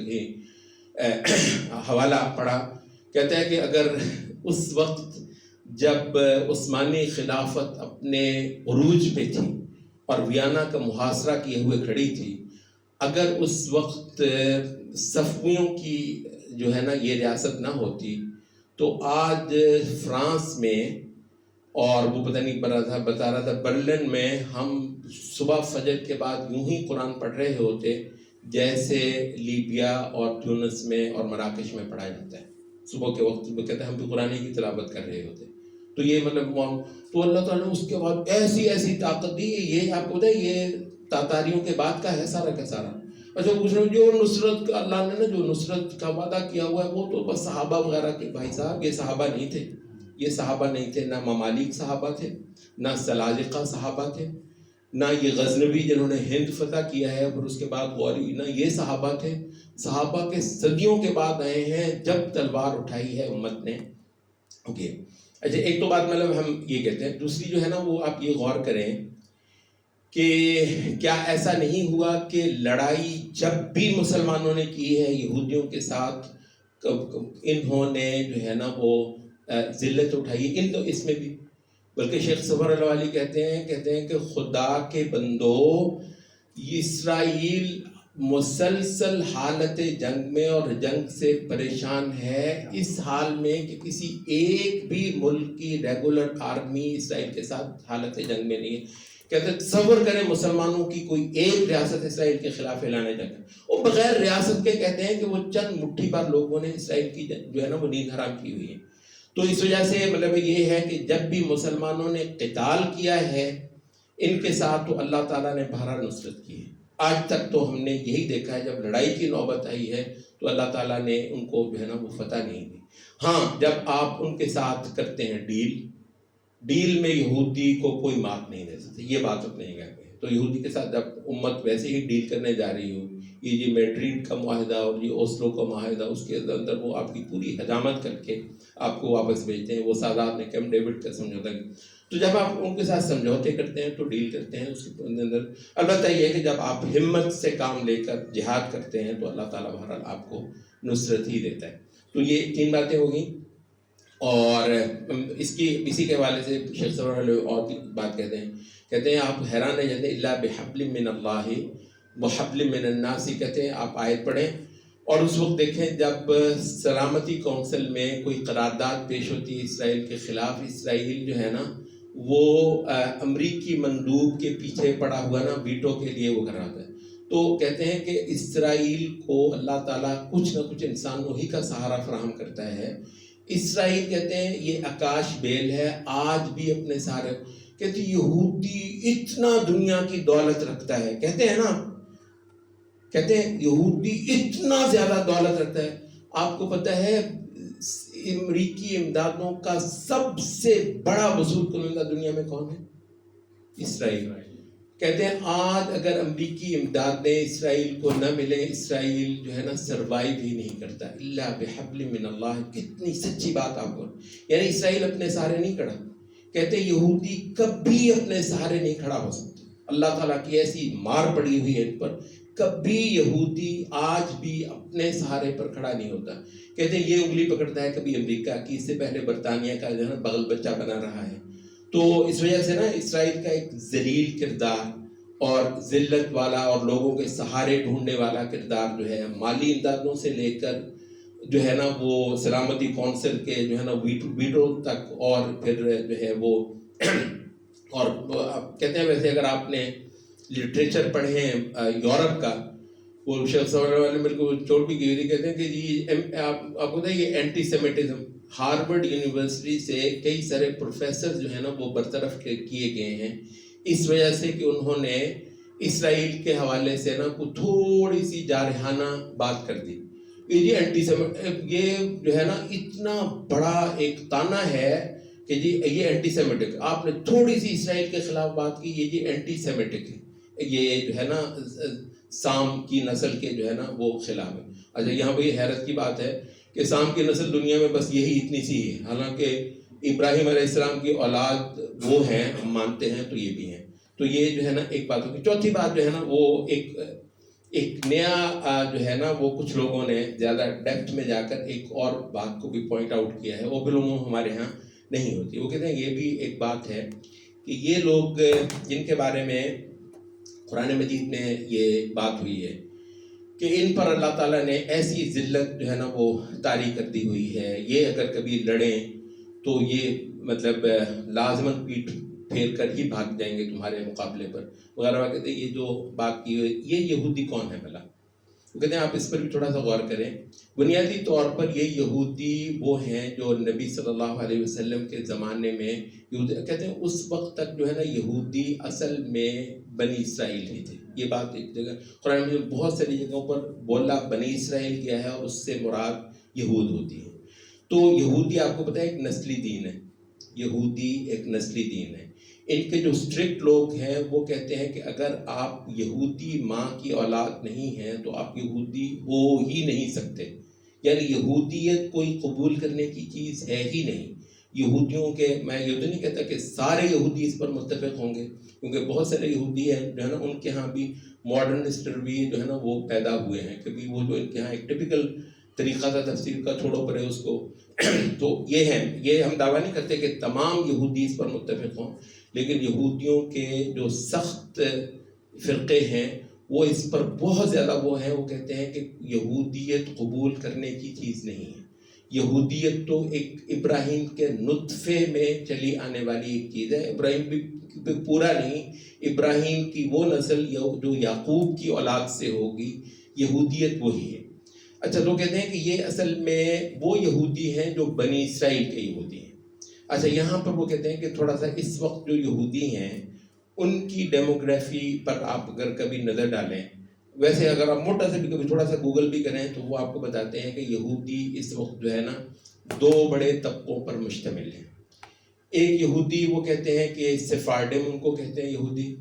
حوالہ پڑھا. کہتا ہے کہ اگر اس وقت جب عثمانی خلافت اپنے عروج پہ تھی اور ویانا کا محاصرہ کیے ہوئے کھڑی تھی، اگر اس وقت صفویوں کی جو ہے نا یہ ریاست نہ ہوتی تو آج فرانس میں، اور وہ پتہ نہیں بتا رہا تھا برلن میں، ہم صبح فجر کے بعد یوں ہی قرآن پڑھ رہے ہوتے جیسے لیبیا اور تیونس میں اور مراکش میں پڑھا جاتا ہے صبح کے وقت. وہ کہتے ہیں ہم بھی قرآن کی تلاوت کر رہے ہوتے. تو یہ مطلب تو اللہ تعالیٰ نے اس کے بعد ایسی طاقت دی. یہ آپ کو پتہ ہے یہ تاتاریوں کے بعد کا ہے سارا کا سارا. اچھا جو نصرت اللہ نے نا جو نصرت کا وعدہ کیا ہوا ہے وہ تو بس صحابہ وغیرہ کے. بھائی صاحب یہ صحابہ نہیں تھے، یہ صحابہ نہیں تھے. نہ ممالک صحابہ تھے، نہ سلاجقہ صحابہ تھے، نہ یہ غزنوی جنہوں نے ہند فتح کیا ہے پھر اس کے بعد غوری، نہ یہ صحابہ تھے. صحابہ کے صدیوں کے بعد آئے ہیں جب تلوار اٹھائی ہے امت نے. اوکے اچھا ایک تو بات مطلب ہم یہ کہتے ہیں. دوسری جو ہے نا وہ آپ یہ غور کریں کہ کیا ایسا نہیں ہوا کہ لڑائی جب بھی مسلمانوں نے کی ہے یہودیوں کے ساتھ، انہوں نے جو ہے نا وہ ذلت اٹھائی ہے. تو اس میں بھی بلکہ شیخ صفر الوالی کہتے ہیں کہ خدا کے بندو، اسرائیل مسلسل حالت جنگ میں اور جنگ سے پریشان ہے، اس حال میں کہ کسی ایک بھی ملک کی ریگولر آرمی اسرائیل کے ساتھ حالت جنگ میں نہیں ہے. کہتے تصور کریں مسلمانوں کی کوئی ایک ریاست اسرائیل کے خلاف اعلان جنگ ہے، اور بغیر ریاست کے کہتے ہیں کہ وہ چند مٹھی بھر لوگوں نے اسرائیل کی جو ہے نا وہ نیند حرام کی ہوئی ہے. تو اس وجہ سے مطلب یہ ہے کہ جب بھی مسلمانوں نے قتال کیا ہے ان کے ساتھ تو اللہ تعالیٰ نے بھرا نصرت کی ہے. آج تک تو ہم نے یہی دیکھا ہے جب لڑائی کی نوبت آئی ہے تو اللہ تعالیٰ نے ان کو جو ہے نا وہ فتح نہیں دی. ہاں جب آپ ان کے ساتھ کرتے ہیں ڈیل میں یہودی کو کوئی مات نہیں دے سکتے، یہ بات اپنے نہیں کہتے ہیں. تو یہودی کے ساتھ جب امت ویسے ہی ڈیل کرنے جا رہی ہو، یہ میڈرڈ کا معاہدہ اور یہ اوسلو کا معاہدہ، اس کے اندر وہ آپ کی پوری حجامت کر کے آپ کو واپس بھیجتے ہیں. وہ سادات نے کیمپ ڈیوڈ کا سمجھوتا ہے. تو جب آپ ان کے ساتھ سمجھوتے کرتے ہیں تو ڈیل کرتے ہیں اس کے اندر. البتہ یہ ہے کہ جب آپ ہمت سے کام لے کر جہاد کرتے ہیں تو اللہ تعالیٰ بہرحال آپ کو نصرت ہی دیتا ہے. تو یہ 3 باتیں ہو گئیں. اور اسی کے حوالے سے شیخ صاحب اور بھی بات کہتے ہیں آپ حیران رہ جاتے ہیں. الا بحبل من اللہ وحبل من الناس، کہتے ہیں آپ آیت پڑھیں اور اس وقت دیکھیں جب سلامتی کونسل میں کوئی قرارداد پیش ہوتی ہے اسرائیل کے خلاف، اسرائیل جو ہے نا وہ امریکی مندوب کے پیچھے پڑا ہوا نا ویٹو کے لیے وہ کر رہا تھا. تو کہتے ہیں کہ اسرائیل کو اللہ تعالیٰ کچھ نہ کچھ انسانوں ہی کا سہارا فراہم کرتا ہے. اسرائیل کہتے ہیں یہ آکاش بیل ہے، آج بھی اپنے سارے کہتے یہودی اتنا دنیا کی دولت رکھتا ہے، کہتے ہیں نا، کہتے ہیں یہودی اتنا زیادہ دولت رکھتا ہے. آپ کو پتہ ہے امریکی امدادوں کا سب سے بڑا وصول کنندہ دنیا میں کون ہے؟ اسرائیل. کہتے ہیں آج اگر امریکی امدادیں اسرائیل کو نہ ملیں، اسرائیل جو ہے نا سروائیو ہی نہیں کرتا. الا بحبل من اللہ. کتنی سچی بات آپ کو. یعنی اسرائیل اپنے سہارے نہیں کھڑا. کہتے ہیں یہودی کبھی اپنے سہارے نہیں کھڑا ہو سکتا. اللہ تعالیٰ کی ایسی مار پڑی ہوئی ہے ان پر، کبھی یہودی آج بھی اپنے سہارے پر کھڑا نہیں ہوتا. کہتے ہیں یہ انگلی پکڑتا ہے کبھی امریکہ کی، اس سے پہلے برطانیہ کا جو ہے نا بغل بچہ بنا رہا ہے. تو اس وجہ سے نا اسرائیل کا ایک ذلیل کردار اور ذلت والا اور لوگوں کے سہارے ڈھونڈنے والا کردار جو ہے، مالی امدادوں سے لے کر جو ہے نا وہ سلامتی کونسل کے جو ہے نا ویٹو تک، اور پھر جو ہے وہ اور کہتے ہیں ویسے اگر آپ نے لٹریچر پڑھے ہیں یورپ کا، وہ شیخ والے میرے کو چوٹ بھی کی ہوئی، کہتے ہیں کہ جی آپ کو پتہ ہے یہ اینٹی سیمیٹزم ہارورڈ یونیورسٹی سے کئی سارے پروفیسر جو ہیں نا وہ برطرف کیے گئے ہیں اس وجہ سے کہ انہوں نے اسرائیل کے حوالے سے نا کو تھوڑی سی جارحانہ بات کر دی. یہ اینٹی یہ جو ہے نا اتنا بڑا ایک تانا ہے کہ جی یہ اینٹی سیمیٹک، آپ نے تھوڑی سی اسرائیل کے خلاف بات کی، یہ جی اینٹی سیمیٹک ہے، یہ جو ہے نا سام کی نسل کے جو ہے نا وہ خلاف ہے. اچھا یہاں پہ یہ حیرت کی بات ہے کہ سام کی نسل دنیا میں بس یہی اتنی سی ہے، حالانکہ ابراہیم علیہ السلام کی اولاد وہ ہیں، ہم مانتے ہیں تو یہ بھی ہیں. تو یہ جو ہے نا ایک بات ہوگی. چوتھی بات جو ہے نا وہ ایک نیا جو ہے نا وہ کچھ لوگوں نے زیادہ ڈیپتھ میں جا کر ایک اور بات کو بھی پوائنٹ آؤٹ کیا ہے، وہ بالعموم ہمارے ہاں نہیں ہوتی. وہ کہتے ہیں یہ بھی ایک بات ہے کہ یہ لوگ جن کے بارے میں قرآن مجید میں یہ بات ہوئی ہے کہ ان پر اللہ تعالیٰ نے ایسی ذلت جو ہے نا وہ طاری کر دی ہوئی ہے، یہ اگر کبھی لڑیں تو یہ مطلب لازماً پیٹھ پھیر کر ہی بھاگ جائیں گے تمہارے مقابلے پر وغیرہ. کہتے ہیں یہ جو بات کی ہوئی، یہ یہودی کون ہے بھلا؟ وہ کہتے ہیں آپ اس پر بھی تھوڑا سا غور کریں. بنیادی طور پر یہ یہودی وہ ہیں جو نبی صلی اللہ علیہ وسلم کے زمانے میں کہتے ہیں اس وقت تک جو ہے نا یہودی اصل میں بنی اسرائیل ہی تھے. یہ بات ایک جگہ قرآن میں بہت ساری جگہوں پر بولا بنی اسرائیل کیا ہے اور اس سے مراد یہود ہوتی ہے. تو یہودی آپ کو پتہ ہے ایک نسلی دین ہے. یہودی ایک نسلی دین ہے. ان کے جو اسٹرکٹ لوگ ہیں وہ کہتے ہیں کہ اگر آپ یہودی ماں کی اولاد نہیں ہیں تو آپ یہودی ہو ہی نہیں سکتے. یعنی یہودیت کوئی قبول کرنے کی چیز ہے ہی نہیں. یہودیوں کے، میں یہ تو نہیں کہتا کہ سارے یہودی اس پر متفق ہوں گے، کیونکہ بہت سارے یہودی ہیں جو ہے نا ان کے ہاں بھی ماڈرنسٹ بھی جو ہے نا وہ پیدا ہوئے ہیں، کبھی وہ جو ان کے ہاں ایک ٹپیکل طریقہ تھا تفسیر کا، چھوڑو پرے اس کو. تو یہ ہے، یہ ہم دعویٰ نہیں کرتے کہ تمام یہودی اس پر متفق ہوں، لیکن یہودیوں کے جو سخت فرقے ہیں وہ اس پر بہت زیادہ وہ ہیں. وہ کہتے ہیں کہ یہودیت قبول کرنے کی چیز نہیں ہے. یہودیت تو ایک ابراہیم کے نطفے میں چلی آنے والی ایک چیز ہے. ابراہیم بھی پورا نہیں، ابراہیم کی وہ نسل جو یعقوب کی اولاد سے ہوگی، یہودیت وہی ہے. اچھا تو کہتے ہیں کہ یہ اصل میں وہ یہودی ہیں جو بنی اسرائیل کے یہودی ہیں. اچھا یہاں پر وہ کہتے ہیں کہ تھوڑا سا اس وقت جو یہودی ہیں ان کی ڈیموگرافی پر آپ اگر کبھی نظر ڈالیں، ویسے اگر آپ موٹا سے بھی کبھی تھوڑا سا گوگل بھی کریں تو وہ آپ کو بتاتے ہیں کہ یہودی اس وقت جو ہے نا دو بڑے طبقوں پر مشتمل ہیں. ایک یہودی وہ کہتے ہیں کہ سفارڈم ان کو کہتے ہیں یہودی،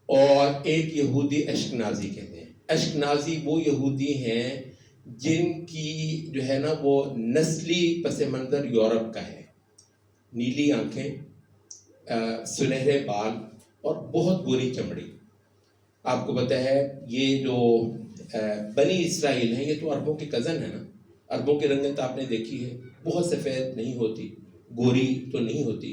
اور ایک یہودی اشکنازی کہتے ہیں. اشکنازی وہ یہودی ہیں جن کی جو ہے نا وہ نسلی پس منظر یورپ کا ہے. نیلی آنکھیں، سنہرے بال اور بہت گوری چمڑی. آپ کو پتہ ہے یہ جو بنی اسرائیل ہیں یہ تو عربوں کے کزن ہیں نا. عربوں کی رنگت آپ نے دیکھی ہے، بہت سفید نہیں ہوتی، گوری تو نہیں ہوتی.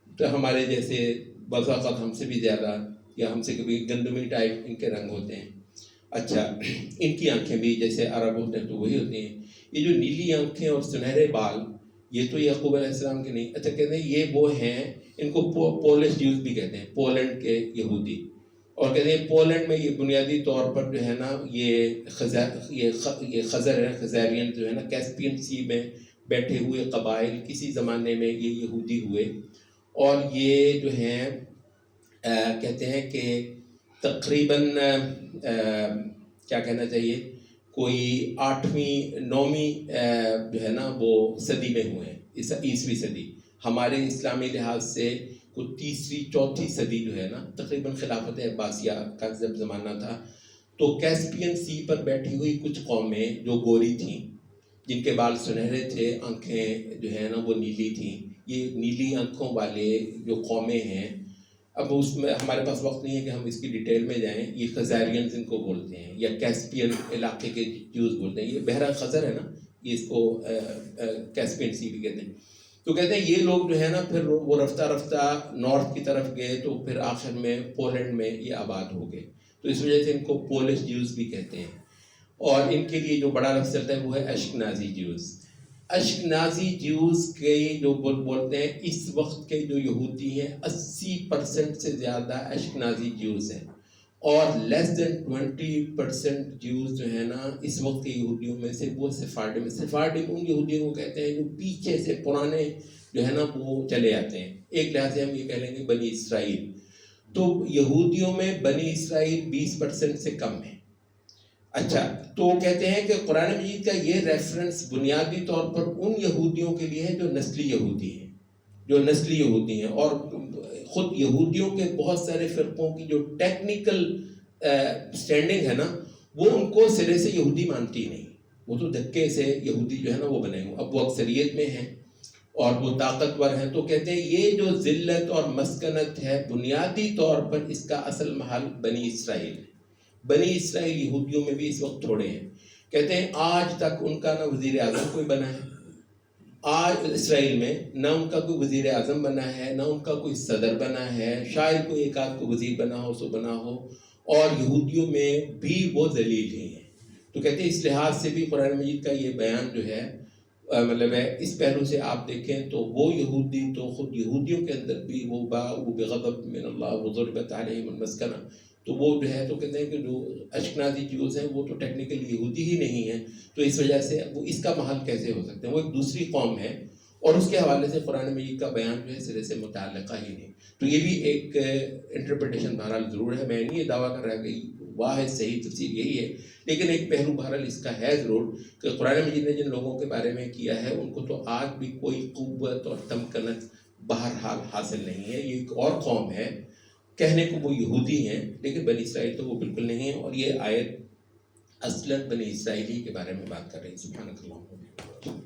تو ہمارے جیسے بعض اوقات ہم سے بھی زیادہ یا ہم سے کبھی گندمی ٹائپ ان کے رنگ ہوتے ہیں. اچھا ان کی آنکھیں بھی جیسے عرب ہوتے ہیں تو وہی ہوتی ہیں. یہ جو نیلی آنکھیں اور سنہرے بال یہ تو یعقوب علیہ السلام کے نہیں. اچھا کہتے ہیں یہ وہ ہیں، ان کو پولش جیوز بھی کہتے ہیں، پولینڈ کے یہودی. اور کہتے ہیں پولینڈ میں یہ بنیادی طور پر جو ہے نا یہ خزر ہے، خزیرین جو ہے نا کیسپین سی میں بیٹھے ہوئے قبائل کسی زمانے میں یہ یہودی ہوئے. اور یہ جو ہیں کہتے ہیں کہ تقریباً کیا کہنا چاہیے کوئی 8ویں 9ویں جو ہے نا وہ صدی میں ہوئے ہیں، 20ویں صدی. ہمارے اسلامی لحاظ سے کوئی 3ری 4تھی صدی جو ہے نا تقریباً خلافت عباسیہ کا جب زمانہ تھا، تو کیسپین سی پر بیٹھی ہوئی کچھ قومیں جو گوری تھیں، جن کے بال سنہرے تھے، آنکھیں جو ہے نا وہ نیلی تھیں، یہ نیلی آنکھوں والے جو قومیں ہیں، اب اس میں ہمارے پاس وقت نہیں ہے کہ ہم اس کی ڈیٹیل میں جائیں. یہ خزارینز ان کو بولتے ہیں، یا کیسپین علاقے کے جوز بولتے ہیں. یہ بحر خزر ہے نا، یہ اس کو کیسپین سی بھی کہتے ہیں. تو کہتے ہیں یہ لوگ جو ہے نا پھر وہ رفتہ رفتہ نارتھ کی طرف گئے، تو پھر آخر میں پولینڈ میں یہ آباد ہو گئے. تو اس وجہ سے ان کو پولش جیوز بھی کہتے ہیں. اور ان کے لیے جو بڑا لفظ چلتا ہے وہ ہے اشکنازی جیوز. اشکنازی جیوز کے جو بولتے ہیں، اس وقت کے جو یہودی ہیں 80% سے زیادہ اشکنازی جیوز ہیں، اور لیس دین 20% جیوز جو ہے نا اس وقت کے یہودیوں میں سے وہ سفارڈم. سفارڈم ان یہودیوں کو کہتے ہیں جو پیچھے سے پرانے جو ہے نا وہ چلے آتے ہیں. ایک لحاظ سے ہم یہ کہہ لیں گے بنی اسرائیل. تو یہودیوں میں بنی اسرائیل 20% سے کم ہے. اچھا، تو کہتے ہیں کہ قرآن مجید کا یہ ریفرنس بنیادی طور پر ان یہودیوں کے لیے ہے جو نسلی یہودی ہیں، جو نسلی یہودی ہیں. اور خود یہودیوں کے بہت سارے فرقوں کی جو ٹیکنیکل سٹینڈنگ ہے نا، وہ ان کو سرے سے یہودی مانتی نہیں. وہ تو دھکے سے یہودی جو ہے نا وہ بنے ہوئے. اب وہ اکثریت میں ہیں اور وہ طاقتور ہیں، تو کہتے ہیں یہ جو ذلت اور مسکنت ہے بنیادی طور پر اس کا اصل محل بنی اسرائیل ہے. بنی اسرائیل یہودیوں میں بھی اس وقت تھوڑے ہیں. کہتے ہیں آج تک ان کا نہ وزیر اعظم کوئی بنا ہے، آج اسرائیل میں نہ ان کا کوئی وزیر اعظم بنا ہے، نہ ان کا کوئی صدر بنا ہے. شاید کوئی ایک آدھ کو وزیر بنا ہو سو بنا ہو، اور یہودیوں میں بھی وہ ذلیل ہی ہیں. تو کہتے ہیں اس لحاظ سے بھی قرآن مجید کا یہ بیان جو ہے مطلب ہے اس پہلو سے آپ دیکھیں تو وہ یہودی تو خود یہودیوں کے اندر بھی وہ باءوا بغضب من اللہ وضربت علیہم المسکنہ. تو وہ جو ہے تو کہتے ہیں کہ جو اشکنازی جیوز ہیں وہ تو ٹیکنیکلی یہودی ہی نہیں ہیں، تو اس وجہ سے وہ اس کا محل کیسے ہو سکتے ہیں؟ وہ ایک دوسری قوم ہے، اور اس کے حوالے سے قرآن مجید کا بیان جو ہے سرے سے متعلقہ ہی نہیں. تو یہ بھی ایک انٹرپریٹیشن بہرحال ضرور ہے. میں نہیں یہ دعویٰ کر رہا کہ واحد صحیح تفسیر یہی ہے، لیکن ایک پہلو بہرحال اس کا ہے ضرور کہ قرآن مجید نے جن لوگوں کے بارے میں کیا ہے ان کو تو آج بھی کوئی قوت اور تمکنت بہرحال حاصل نہیں ہے. یہ ایک اور قوم ہے، کہنے کو وہ یہودی ہیں لیکن بنی اسرائیل تو وہ بالکل نہیں ہیں. اور یہ آیت اصلاً بنی اسرائیلی کے بارے میں بات کر رہی ہے. سبحانک اللہم و بحمدک.